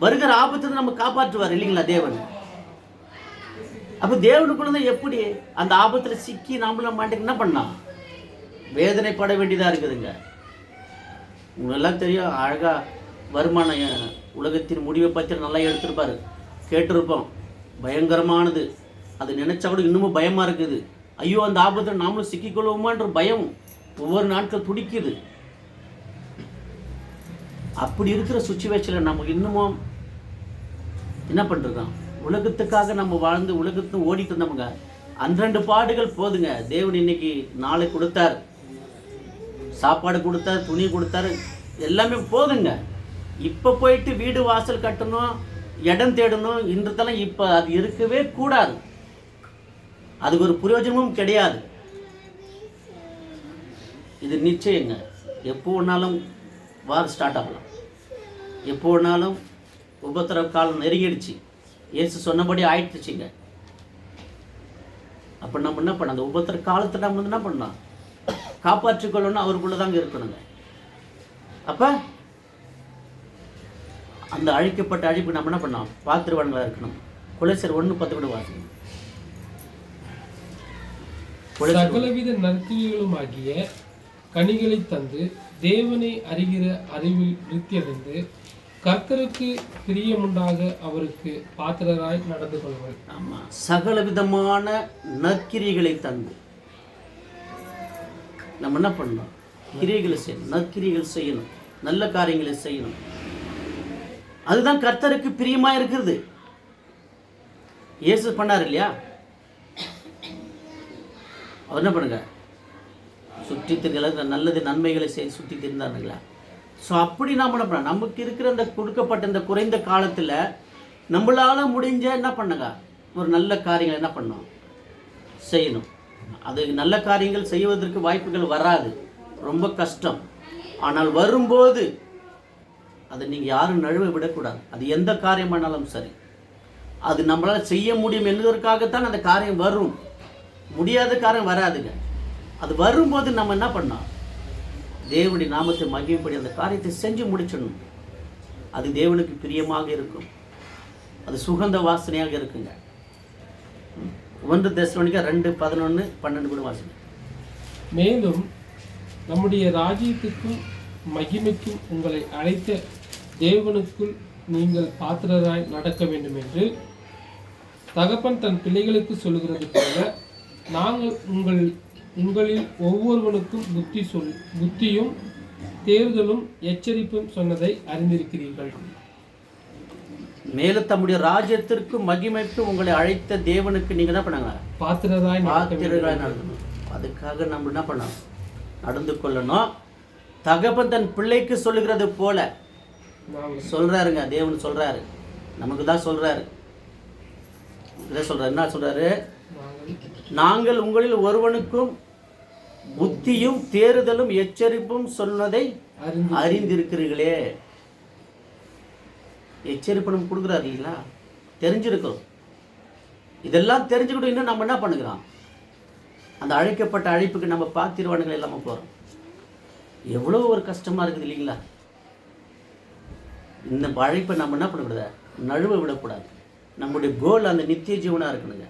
வருகிற ஆபத்தை நம்ம காப்பாற்றுவார் இல்லைங்களா தேவன்? அப்போ தேவனுக்குள்ள தான் எப்படி அந்த ஆபத்தில் சிக்கி நாமளும் மாட்டுக்கு என்ன பண்ணலாம்? வேதனைப்பட வேண்டியதாக இருக்குதுங்க. உங்களெல்லாம் தெரியும், அழகாக வருமானம் உலகத்தின் முடிவை பற்றி நல்லா எடுத்துருப்பார், கேட்டிருப்போம். பயங்கரமானது. அது நினச்சா கூட இன்னமும் பயமாக இருக்குது. ஐயோ அந்த ஆபத்தில் நாமளும் சிக்கிக்கொள்வோமான்ற பயம் ஒவ்வொரு நாட்கள் துடிக்குது. அப்படி இருக்கிற சுச்சுவேஷனில் நம்ம இன்னமும் என்ன பண்ணுறோம்? உலகத்துக்காக நம்ம வாழ்ந்து உலகத்தை ஓடிட்டு இருந்தோமுங்க. 12 பாடுகள் போதுங்க. தேவன் இன்னைக்கு நாளை கொடுத்தார், சாப்பாடு கொடுத்தார், துணி கொடுத்தாரு, எல்லாமே போதுங்க. இப்போ போயிட்டு வீடு வாசல் கட்டணும், இடம் தேடணும் இன்றதெல்லாம் இப்போ அது இருக்கவே கூடாது. அதுக்கு ஒரு பிரயோஜனமும் கிடையாது. இது நிச்சயங்க. எப்போ வேணாலும் வார் ஸ்டார்ட் ஆகலாம், எப்போ வேணாலும் உபத்திரவ காலம் நெருங்கிடுச்சு. இயேசு சொன்னபடி ஆயிடுச்சுங்க. அப்போ நம்ம என்ன பண்ண? அந்த உபத்திர காலத்தில் நம்ம என்ன பண்ணலாம்? காப்பாற்றிக்கொள்ளணும், அவருக்குள்ளே தாங்க இருக்கணுங்க. அப்போ அந்த அழைக்கப்பட்ட அழைப்பு நம்ம என்ன பண்ணோம்? பாத்திரவான்களாக இருக்கணும். கொலோசியர் 1:10 கூட வாசிக்கணும். சகலவித நற்கிரியைகளும் ஆகிய கனிகளை தந்து தேவனை அறிகிற அறிவில் விருத்தியடைந்து கர்த்தருக்கு பிரியமுண்டாக அவருக்கு பாத்திரராய் நடந்து கொள்வார். ஆமாம், சகல விதமான நற்கிரியைகளை தந்து நம்ம என்ன பண்ணணும்? கிரியைகளை செய்யணும், நற்கிரியைகள் செய்யணும், நல்ல காரியங்களை செய்யணும். அதுதான் கர்த்தருக்கு பிரியமாக இருக்கிறது. இயேசு பண்ணார் இல்லையா? அவர் என்ன பண்ணுங்க? சுற்றி திரிகிற நல்லது நன்மைகளை செய்து சுற்றி திரிந்தாருங்களா? ஸோ அப்படி நாம் என்ன பண்ண? நமக்கு இருக்கிற அந்த கொடுக்கப்பட்ட இந்த குறைந்த காலத்தில் நம்மளால முடிஞ்ச என்ன பண்ணுங்க, ஒரு நல்ல காரியங்கள் என்ன பண்ணணும், செய்யணும். அது நல்ல காரியங்கள் செய்வதற்கு வாய்ப்புகள் வராது, ரொம்ப கஷ்டம். ஆனால் வரும்போது அதை நீங்கள் யாரும் நழுவ விடக்கூடாது. அது எந்த காரியமானாலும் சரி, அது நம்மளால் செய்ய முடியும் என்பதற்காகத்தான் அந்த காரியம் வரும். முடியாத காரியம் வராதுங்க. அது வரும்போது நம்ம என்ன பண்ணோம், தேவனுடைய நாமத்தை மகிமைப்படி அந்த காரியத்தை செஞ்சு முடிச்சிடணும். அது தேவனுக்கு பிரியமாக இருக்கும், அது சுகந்த வாசனையாக இருக்குங்க. 1 தெசலோனிக்கர் 2:11-12 கூட வாசிங்க. மேலும் நம்முடைய ராஜ்யத்துக்கும் மகிமைக்கும் உங்களை அழைத்த தேவனுக்குள் நீங்கள் பாத்திரராய் நடக்க வேண்டும் என்று தகப்பன் தன் பிள்ளைகளுக்கு சொல்லுகிறது போல நாங்கள் உங்களில் ஒவ்வொருவனுக்கும் புத்தியும் தேர்தலும் எச்சரிப்பும் சொன்னதை அறிந்திருக்கிறீர்கள். மேலும் தம்முடைய ராஜ்யத்திற்கும் மகிமைக்கும் உங்களை அழைத்த தேவனுக்கு நீங்கள் என்ன பண்ணாங்க, பாத்திரராய் நடக்கணும். அதுக்காக நம்ம என்ன பண்ணோம், நடந்து கொள்ளணும். தகப்பன் தன் பிள்ளைக்கு சொல்லுகிறது போல சொல்றாருங்க. தேவன் சொல்றாரு, நமக்கு தான் சொல்றாரு. இதை சொல்றாரு, என்ன சொல்றாரு, நாங்கள் உங்களில் ஒருவனுக்கும் புத்தியும் தேறுதலும் எச்சரிப்பும் சொன்னதை அறிந்திருக்கிறீர்களே. எச்சரிப்பு நம்ம கொடுக்குறாரு இல்லைங்களா, தெரிஞ்சிருக்கோம். இதெல்லாம் தெரிஞ்சுக்கிட்டு இன்னும் நம்ம என்ன பண்ணுகிறோம், அந்த அழைக்கப்பட்ட அழைப்புக்கு நம்ம பாத்திரவான்கள் இல்லாமல் போகிறோம். எவ்வளோ ஒரு கஷ்டமாக இருக்குது இல்லைங்களா. இந்த அழைப்பை நம்ம என்ன பண்ணக்கூடாது, நழுவ விடக்கூடாது. நம்முடைய கோல் அந்த நித்திய ஜீவனாக இருக்கணுங்க.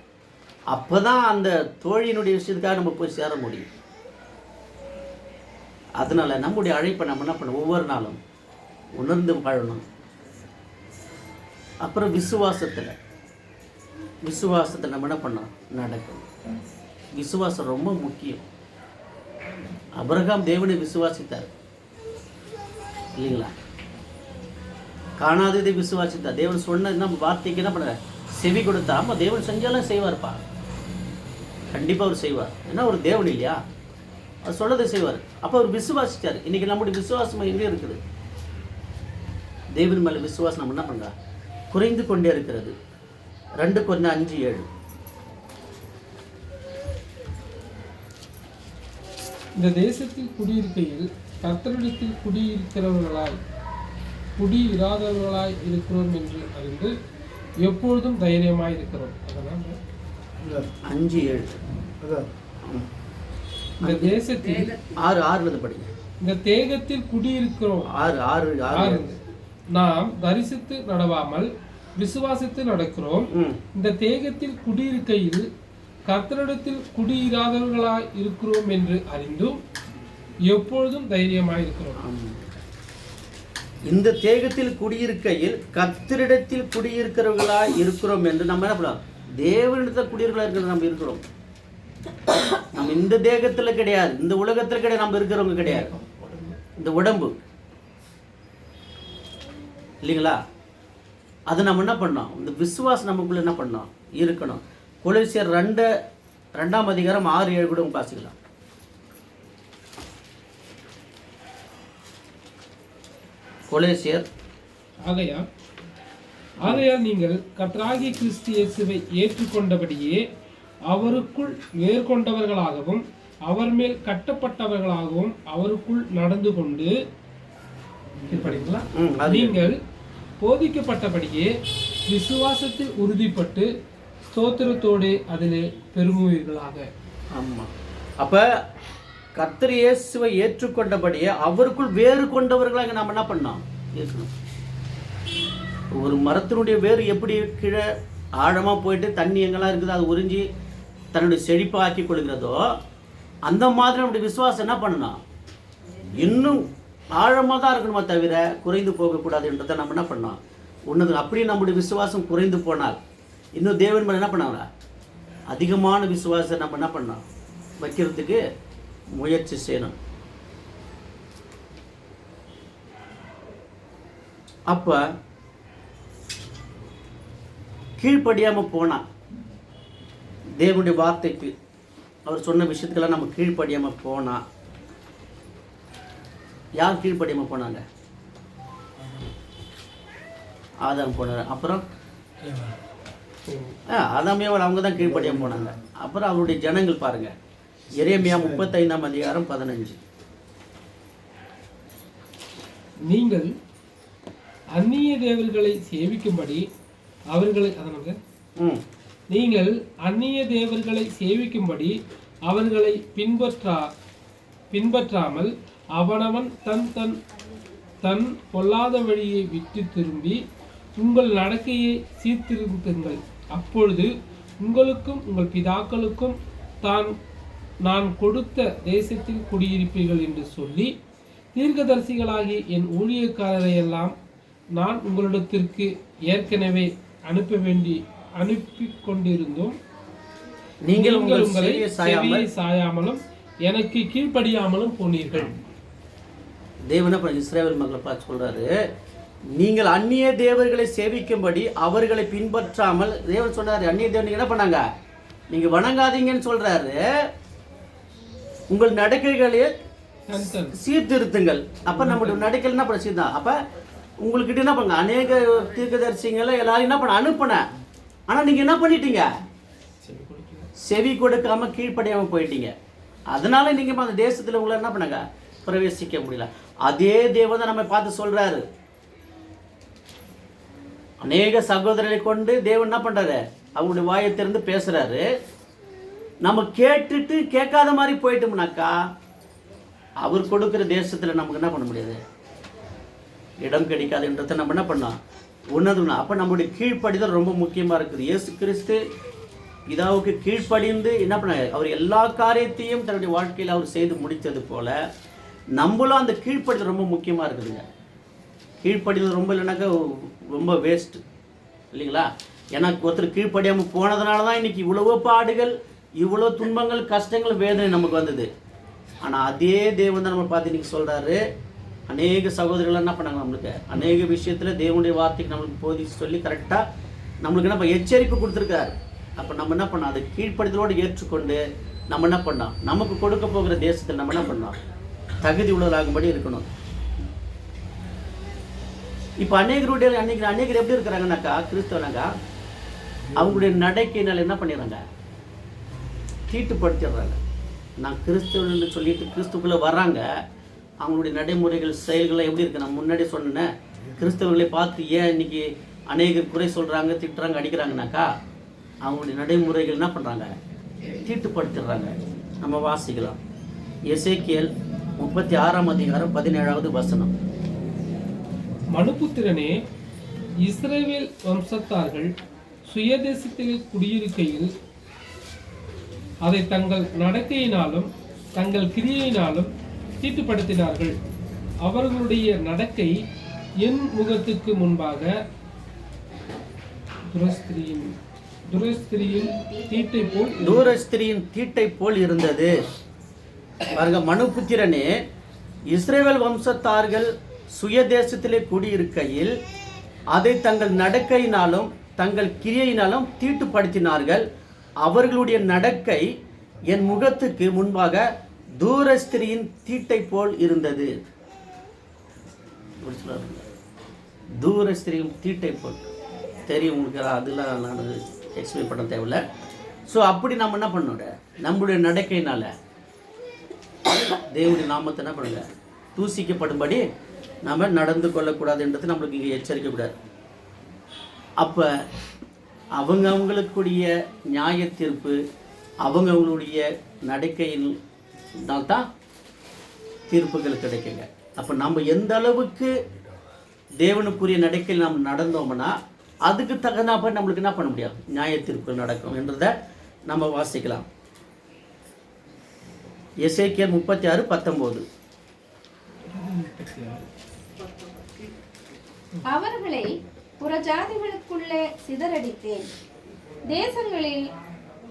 அப்போ தான் அந்த தோழியினுடைய விஷயத்துக்காக நம்ம போய் சேர முடியும். அதனால் நம்முடைய அழைப்பை நம்ம என்ன பண்ணணும், ஒவ்வொரு நாளும் உணர்ந்து வாழணும். அப்புறம் விசுவாசத்தில் நம்ம என்ன பண்ணோம், நடக்கணும். விசுவாசம் ரொம்ப முக்கியம். ஆபிரகாம் தேவனை விசுவாசித்தார் இல்லைங்களா, காணாததை விசுவாசித்தார். தேவன் சொன்ன நம்ம வார்த்தைக்கு என்ன பண்ண செவி கொடுத்தா, ஆமாம் தேவன் செஞ்சாலும் செய்வார்ப்பா, கண்டிப்பாக அவர் செய்வார். ஏன்னா ஒரு தேவன் இல்லையா, அவர் சொல்லதை செய்வார். அப்போ அவர் விசுவாசித்தார். இன்றைக்கி நம்முடைய விசுவாசம் எங்கே இருக்குது, தேவன் மேலே விசுவாசம் நம்ம என்ன பண்ணுறா, குறைந்து கொண்டே இருக்கிறது. 2 Corinthians 5:7. இந்த தேசத்தில் குடியிருக்கையில் கர்த்தரிடத்தில் குடியிராதவர்களாய் இருக்கிறோம் என்று அறிந்து எப்பொழுதும் தைரியமாய் இருக்கிறோம். அதனால் 5:7. இந்த தேசத்தில் 6:6 படிங்க. இந்த தேகத்தில் குடியிருக்கிறோம். 6 நாம் தரிசித்து நடவாமல் விசுவாசித்து நடக்கிறோம். இந்த தேகத்தில் குடியிருக்கையில் கர்த்தரிடத்தில் குடியிராதவர்களாய் இருக்கிறோம் என்று அறிந்தும் எப்பொழுதும் தைரியமாய் இருக்கிறோம். இந்த தேகத்தில் குடியிருக்கையில் கர்த்தரிடத்தில் குடியிருக்கிறவர்களாய் இருக்கிறோம் என்று நம்ம என்ன பண்ணலாம், தேவனிடத்தில் குடியிருக்கிறவர்களாக இருக்கிற நம்ம இருக்கிறோம். நம்ம இந்த தேகத்தில் கிடையாது, இந்த உலகத்தில் கிடையாது, நம்ம இருக்கிறவங்க கிடையாது. இந்த உடம்பு இல்லைங்களா, அது நம்ம என்ன பண்ணோம், இந்த விசுவாசம் நமக்குள்ள என்ன பண்ணோம், இருக்கணும். கொலோசியர் 2:2 அதிகாரம் 6-7 கூட வாசிக்கலாம். கொலோசியர். ஆகையால் நீங்கள் கர்த்தராகிய கிறிஸ்து இயேசுவை ஏற்றுக்கொண்டபடியே அவருக்குள் வேர்கொண்டவர்களாகவும் அவர் மேல் கட்டப்பட்டவர்களாகவும் அவருக்குள் நடந்து கொண்டு நீங்கள் போதிக்கப்பட்டபடியே விசுவாசத்தில் உறுதிப்பட்டு ஸ்தோத்திரத்தோடு அதிலே பெருங்குவீர்களாக. ஆமாம், அப்போ கர்த்தர் இயேசுவை ஏற்றுக்கொண்டபடியே அவருக்குள் வேறு கொண்டவர்களாக நாம் என்ன பண்ணோம், இருக்கணும். ஒரு மரத்தினுடைய வேறு எப்படி கீழே ஆழமாக போயிட்டு தண்ணி எங்கெல்லாம் இருக்குது அது உறிஞ்சி தன்னுடைய செழிப்பாக ஆக்கி கொள்கிறதோ, அந்த மாதிரி நம்முடைய விசுவாசம் என்ன பண்ணணும், இன்னும் ஆழமாக தான் இருக்கணுமா தவிர குறைந்து போகக்கூடாதுன்றதை நம்ம என்ன பண்ணோம் உன்னது. அப்படி நம்முடைய விசுவாசம் குறைந்து போனால் இன்னும் தேவன் மேலே என்ன பண்ணாங்க, அதிகமான விசுவாசம் நம்ம என்ன பண்ணோம் வைக்கிறதுக்கு முயற்சி செய்யணும். அப்போ கீழ்ப்படியாமல் போனால், தேவனுடைய வார்த்தைக்கு அவர் சொன்ன விஷயத்துக்கெல்லாம் நம்ம கீழ்ப்படியாமல் போனால், யார் கீழ்ப்படியாமல் போனாங்க, ஆதாம் போனார். அப்புறம் ஆதாமியாவில் அவங்க தான் கீழ்ப்படியாமல் போனாங்க. அப்புறம் அவருடைய ஜனங்கள் பாருங்க, எரேமியா 35:15. நீங்கள் அந்நிய தேவர்களை சேவிக்கும்படி அவர்களை நீங்கள் அந்நிய தேவர்களை சேவிக்கும்படி அவர்களை பின்பற்றாமல் அவனவன் தன் தன் தன் பொல்லாத வழியை விட்டு திரும்பி உங்கள் நடக்கையை சீர்திருத்துங்கள். அப்பொழுது உங்களுக்கும் உங்கள் பிதாக்களுக்கும் நான் கொடுத்த தேசத்தில் குடியிருப்பீர்கள் என்று சொல்லி தீர்க்கதரிசிகளாகி என் ஊழியக்காரரை எல்லாம் நான் உங்களிடத்திற்கு ஏற்கனவே அனுப்பி கொண்டிருந்தோம். நீங்கள் உங்களை செவியை சாயாமலும் எனக்கு கீழ்ப்படியாமலும் போனீர்கள். தேவனை இஸ்ரவேல் மக்களை பார்த்து சொல்றாரு, நீங்கள் அந்நிய தேவர்களை சேவிக்கும்படி அவர்களை பின்பற்றாமல். தேவன் சொன்னாரு, அந்நிய தேவன் என்ன பண்ணாங்க, நீங்க வணங்காதீங்கன்னு சொல்றாரு. உங்கள் நடக்கைகளே சீர்திருத்துங்கள். அப்ப நம்மளுடைய நடக்கைகள் என்ன பண்ண சீர்தான். அப்ப உங்கள்கிட்ட என்ன பண்ணுங்க, அநேக தீர்க்கதரிசிகளை எல்லாரும் என்ன பண்ண அனுப்புன. ஆனா நீங்க என்ன பண்ணிட்டீங்க, செவி கொடுக்காம கீழ்ப்படியாம போயிட்டீங்க. அதனால நீங்க அந்த தேசத்துல உங்களை என்ன பண்ணாங்க, பிரவேசிக்க முடியல. அதே தேவன் நம்ம பார்த்து சொல்றாரு. அநேக சகோதரரை கொண்டு தேவன் என்ன பண்றாரு, அவங்களுடைய வாயை திறந்து பேசுறாரு. நம்ம கேட்டுட்டு கேட்காத மாதிரி போயிட்டோம்னாக்கா அவர் கொடுக்குற தேசத்துல நமக்கு என்ன பண்ண முடியாது, இடம் கிடைக்காதுன்றதை நம்ம என்ன பண்ணோம் உணர்ந்தோம். அப்போ நம்மளுடைய கீழ்ப்படிதல் ரொம்ப முக்கியமாக இருக்குது. இயேசு கிறிஸ்து பிதாவுக்கு கீழ்ப்படிந்து என்ன பண்ணாரு, அவர் எல்லா காரியத்தையும் தன்னுடைய வாழ்க்கையில் அவர் செய்து முடித்தது போல நம்மளும் அந்த கீழ்ப்படிதல் ரொம்ப முக்கியமாக இருக்குதுங்க. கீழ்ப்படிதல் ரொம்ப இல்லைனாக்கா ரொம்ப வேஸ்ட் இல்லைங்களா. ஏன்னா ஒருத்தர் கீழ்ப்படியாமல் போனதுனால தான் இன்னைக்கு இவ்வளவோ பாடுகள், இவ்வளோ துன்பங்கள், கஷ்டங்கள், வேதனை நமக்கு வந்தது. ஆனால் அதே தேவன் தான் நம்ம பார்த்து இன்னைக்கு சொல்கிறாரு, அநேக சகோதரர்கள் என்ன பண்ணாங்க, நம்மளுக்கு அநேக விஷயத்தில் தேவனுடைய வார்த்தைக்கு நம்மளுக்கு போதிச்சு சொல்லி கரெக்டாக நம்மளுக்கு என்ன எச்சரிக்கை கொடுத்துருக்காரு. அப்போ நம்ம என்ன பண்ணோம், அதை கீழ்ப்படுதலோடு ஏற்றுக்கொண்டு நம்ம என்ன பண்ணோம், நமக்கு கொடுக்க போகிற தேசத்தில் நம்ம என்ன பண்ணோம், தகுதி உள்ளதாகும்படி இருக்கணும். இப்போ அநேகர் எப்படி இருக்கிறாங்கன்னாக்கா, கிறிஸ்தவனாக்கா அவங்களுடைய நடக்கையினால் என்ன பண்ணிடுறாங்க, தீட்டுப்படுத்திடுறாங்க. நான் கிறிஸ்தவன்னு சொல்லிட்டு கிறிஸ்துக்குள்ளே வர்றாங்க, அவங்களுடைய நடைமுறைகள் செயல்கள்லாம் எப்படி இருக்கு. நான் முன்னாடி சொன்னேன், கிறிஸ்தவர்களை பார்த்து ஏன் இன்னைக்கு அநேகர் குறை சொல்கிறாங்க, திட்டுறாங்க, அடிக்கிறாங்கனாக்கா அவங்களுடைய நடைமுறைகள் என்ன பண்ணுறாங்க, தீட்டுப்படுத்திடுறாங்க. நம்ம வாசிக்கலாம், எசேக்கியேல் 36:17. மனுபுத்திரனே, இஸ்ரவேல் வம்சத்தார்கள் சுயதேசத்தில் குடியிருக்கையில் அதை தங்கள் நடக்கையினாலும் தங்கள் கிரியையினாலும் தீட்டுப்படுத்தினார்கள். அவர்களுடைய நடக்கை என் முகத்துக்கு முன்பாக தூரஸ்திரியின் தீட்டை போல் இருந்தது. பாருங்க, மனுபுத்திரனே, இஸ்ரவேல் வம்சத்தார்கள் சுயதேசத்திலே குடியிருக்கையில் அதை தங்கள் நடக்கையினாலும் தங்கள் கிரியையினாலும் தீட்டுப்படுத்தினார்கள். அவர்களுடைய நடக்கை என் முகத்துக்கு முன்பாக தூரஸ்திரியின் தீட்டை போல் இருந்தது. தூரஸ்திரியின் தீட்டை போல் தெரியும் உங்களுக்கு, அதெல்லாம் நான் எக்ஸ்பிளைன் பண்ண தேவையில்லை. ஸோ அப்படி நம்ம என்ன பண்ணோட, நம்முடைய நடக்கையினால தேவனுடைய நாமத்தை என்ன பண்ணுங்க, தூசிக்கப்படும்படி நம்ம நடந்து கொள்ளக்கூடாதுன்றது நம்மளுக்கு இங்கே எச்சரிக்கக்கூடாது. அப்போ அவங்களுக்குரிய நியாய தீர்ப்பு அவங்களுடைய நடக்கையினால் தான் தீர்ப்புகள் கிடைக்குங்க. அப்போ நம்ம எந்த அளவுக்கு தேவனுக்குரிய நடக்கையில் நாம் நடந்தோம்னா அதுக்கு தகுந்தாப்ப நம்மளுக்கு என்ன பண்ண முடியாது, நியாய தீர்ப்பு நடக்கும் என்றதை நம்ம வாசிக்கலாம். எசேக்கியேல் 36:19. அவர்களை புறஜாதிகளுக்குள்ளே சிதறடித்தேன், தேசங்களில்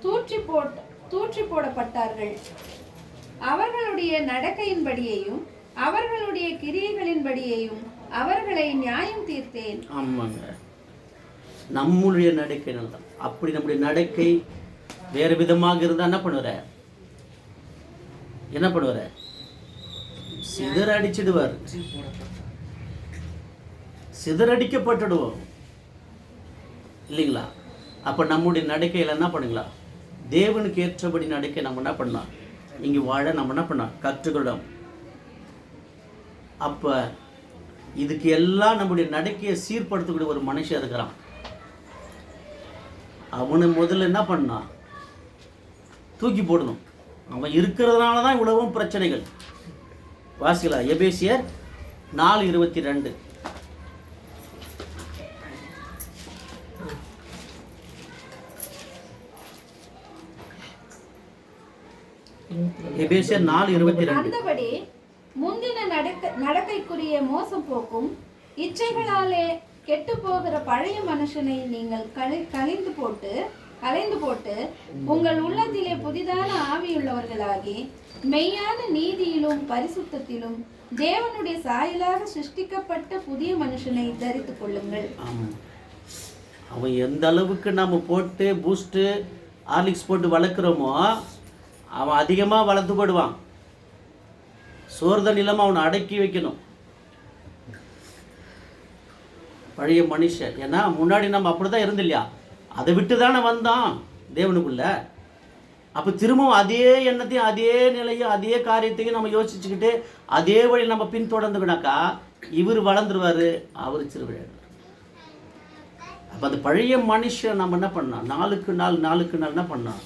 தூற்றி போடப்பட்டார்கள். அவர்களுடைய நடக்கையின்படியையும் அவர்களுடைய கிரியைகளின்படியையும் அவர்களை நியாயம் தீர்த்தேன். ஆமாங்க, நம்முடைய நடக்கை தான். அப்படி நம்முடைய நடக்கை வேறு விதமாக இருந்தால் என்ன பண்ணுவார், சிதறடிச்சிடுவார், சிதறடிக்கப்பட்டுடுவோம். இல்லைங்களா? அப்போ நம்முடைய நடக்கையில் என்ன பண்ணுங்களா, தேவனுக்கு ஏற்றபடி நடக்க நம்ம என்ன பண்ணலாம், இங்கே வாழ நம்ம என்ன பண்ணலாம், கற்றுக்கிடும். அப்போ இதுக்கு எல்லாம் நம்முடைய நடக்கையை சீர்படுத்தக்கூடிய ஒரு மனுஷன் இருக்கிறான். அவனை முதல்ல என்ன பண்ணான், தூக்கி போடணும். அவன் இருக்கிறதுனால தான் இவ்வளவும் பிரச்சனைகள். வாசிக்கலாம், எபேசியர் 4:22. எபேசியர் 4:22. அந்தபடி முந்தின நடக்கைக்குரிய மோசம் போக்கும் இச்சைகளாலே கெட்டு போகிற பழைய மனுஷனை நீங்கள் கலைந்து போட்டு உங்கள் உள்ளத்திலே புதிதான ஆவியுள்ளவர்களாகி மெய்யான நீதியிலும் பரிசுத்தத்திலும் தேவனுடைய சாயலாக சிருஷ்டிக்கப்பட்ட புதிய மனுஷனை தரித்துக் கொள்ளுங்கள். அவன் எந்த அளவுக்கு நம்ம போட்டு பூஸ்ட்டு ஹார்லிக்ஸ் போட்டு வளர்க்குறோமோ அவன் அதிகமாக வளர்த்து போடுவான். சோர்தல் இல்லாமல் அவனை அடக்கி வைக்கணும் பழைய மனுஷன். ஏன்னா முன்னாடி நம்ம அப்படி தான் இருந்து இல்லையா, அதை விட்டு தானே வந்தான் தேவனுக்குள்ள. அப்போ திரும்பவும் அதே எண்ணத்தையும் அதே நிலையும் அதே காரியத்தையும் நம்ம யோசிச்சுக்கிட்டு அதே வழி நம்ம பின்தொடர்ந்துக்கினாக்கா இவர் வளர்ந்துருவார், அவர் சிறுவிழார். அப்போ அந்த பழைய மனுஷன் நம்ம என்ன பண்ணோம், நாளுக்கு நாள் என்ன பண்ணோம்,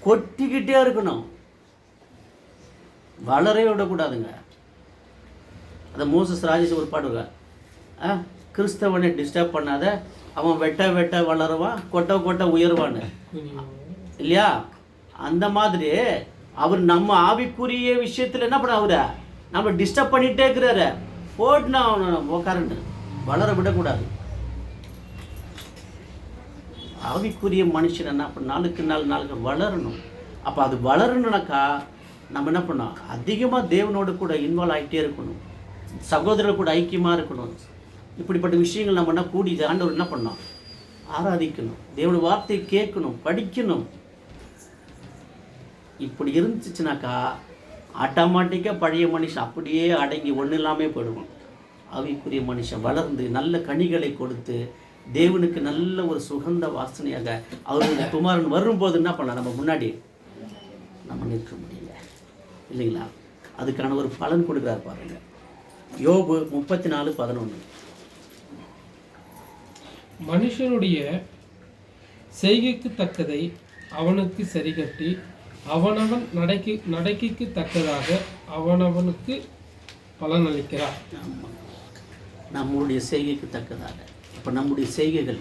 கொட்டிக்கிட்டே இருக்கணும், வளரவே விடக்கூடாதுங்க. அந்த மோசஸ் ராஜேஷ் ஒரு பாடுங்க, கிறிஸ்தவனை டிஸ்டர்ப் பண்ணாத, அவன் வெட்ட வளருவான், கொட்ட உயர்வான்னு இல்லையா? அந்த மாதிரி அவர் நம்ம ஆவிக்குரிய விஷயத்தில் என்ன பண்ண, அவரை நம்ம டிஸ்டர்ப் பண்ணிகிட்டே இருக்கிறாரு, போட்டுனா அவனை உக்காரண்டு வளர விடக்கூடாது. ஆவிக்குரிய மனுஷன் என்ன பண்ண, நாளுக்கு வளரணும். அப்போ அது வளரணுனாக்கா நம்ம என்ன பண்ணோம், அதிகமாக தேவனோடு கூட இன்வால்வ் ஆகிட்டே இருக்கணும், சகோதரர் கூட ஐக்கியமாக இருக்கணும். இப்படிப்பட்ட விஷயங்கள் நம்ம என்ன கூடி ஆண்டவர் என்ன பண்ணோம், ஆராதிக்கணும், தேவனுடைய வார்த்தையை கேட்கணும், படிக்கணும். இப்படி இருந்துச்சுனாக்கா ஆட்டோமேட்டிக்காக பழைய மனுஷன் அப்படியே அடங்கி ஒன்றும் இல்லாமல் போயிடுவோம். ஆவிக்குரிய மனுஷன் வளர்ந்து நல்ல கனிகளை கொடுத்து தேவனுக்கு நல்ல ஒரு சுகந்த வாசனையாக அவருடைய குமாரன் வரும்போது என்ன பண்ணலாம், நம்ம முன்னாடி நம்ம நிற்க முடியல இல்லைங்களா? அதுக்கான ஒரு பலன் கொடுக்குறார் பாருங்க. யோபு 34:11. மனுஷனுடைய செய்கைக்கு தக்கதை அவனுக்கு சரிகட்டி அவனவன் நடக்கைக்கு தக்கதாக அவனவனுக்கு பலனளிக்கிறார். நம்முடைய செய்கைக்கு தக்கதாக. இப்போ நம்முடைய செய்கைகள்,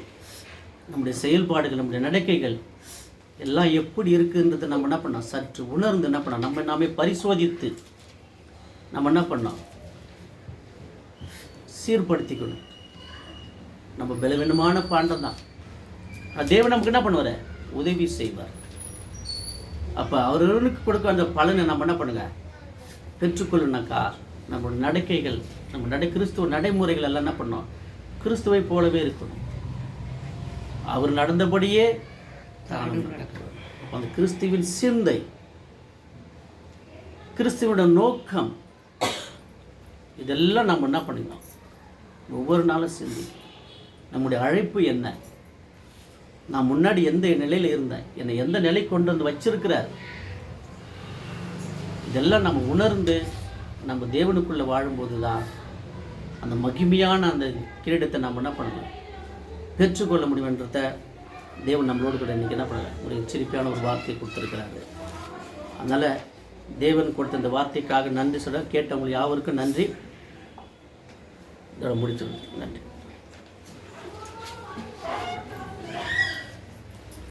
நம்முடைய செயல்பாடுகள், நம்முடைய நடக்கைகள் எல்லாம் எப்படி இருக்குன்றதை நம்ம என்ன பண்ணோம், சற்று உணர்ந்து என்ன பண்ணோம், நம்ம நாமே பரிசோதித்து நம்ம என்ன பண்ணோம், சீர்படுத்திக்கணும். நம்ம பலவீனமான பாண்டம் தான், தேவன் நமக்கு என்ன பண்ணுவார், உதவி செய்வார். அப்போ அவர்களுக்கு கொடுக்க அந்த பலனை நம்ம என்ன பண்ணுங்க, பெற்றுக்கொள்ளுனாக்கா நம்மளுடைய நடக்கைகள், நம்ம கிறிஸ்துவ நடைமுறைகள் எல்லாம் என்ன பண்ணோம், கிறிஸ்துவை போலவே இருக்கணும். அவர் நடந்தபடியே தானும் நடக்கணும். அந்த கிறிஸ்துவின் சிந்தை, கிறிஸ்துவோட நோக்கம், இதெல்லாம் நம்ம என்ன பண்ணிக்கணும், ஒவ்வொரு நாளும் சிந்தி. நம்முடைய அழைப்பு என்ன, நான் முன்னாடி எந்த நிலையில் இருந்தேன், என்னை எந்த நிலை கொண்டு வந்து வச்சிருக்கிறார், இதெல்லாம் நம்ம உணர்ந்து நம்ம தேவனுக்குள்ளே வாழும்போது தான் அந்த மகிமையான அந்த கிரீடத்தை நம்ம என்ன பண்ணணும், பெற்றுக்கொள்ள முடியும்ன்றத தேவன் நம்மளோடு கூட இன்றைக்கி என்ன பண்ணல ஒரு எச்சரிக்கையான ஒரு வார்த்தையை கொடுத்துருக்கிறாரு. அதனால் தேவன் கொடுத்த இந்த வார்த்தைக்காக நன்றி சொல்ல கேட்டவங்களுக்கு யாவருக்கும் நன்றி. இதோட முடிச்சு நன்றி.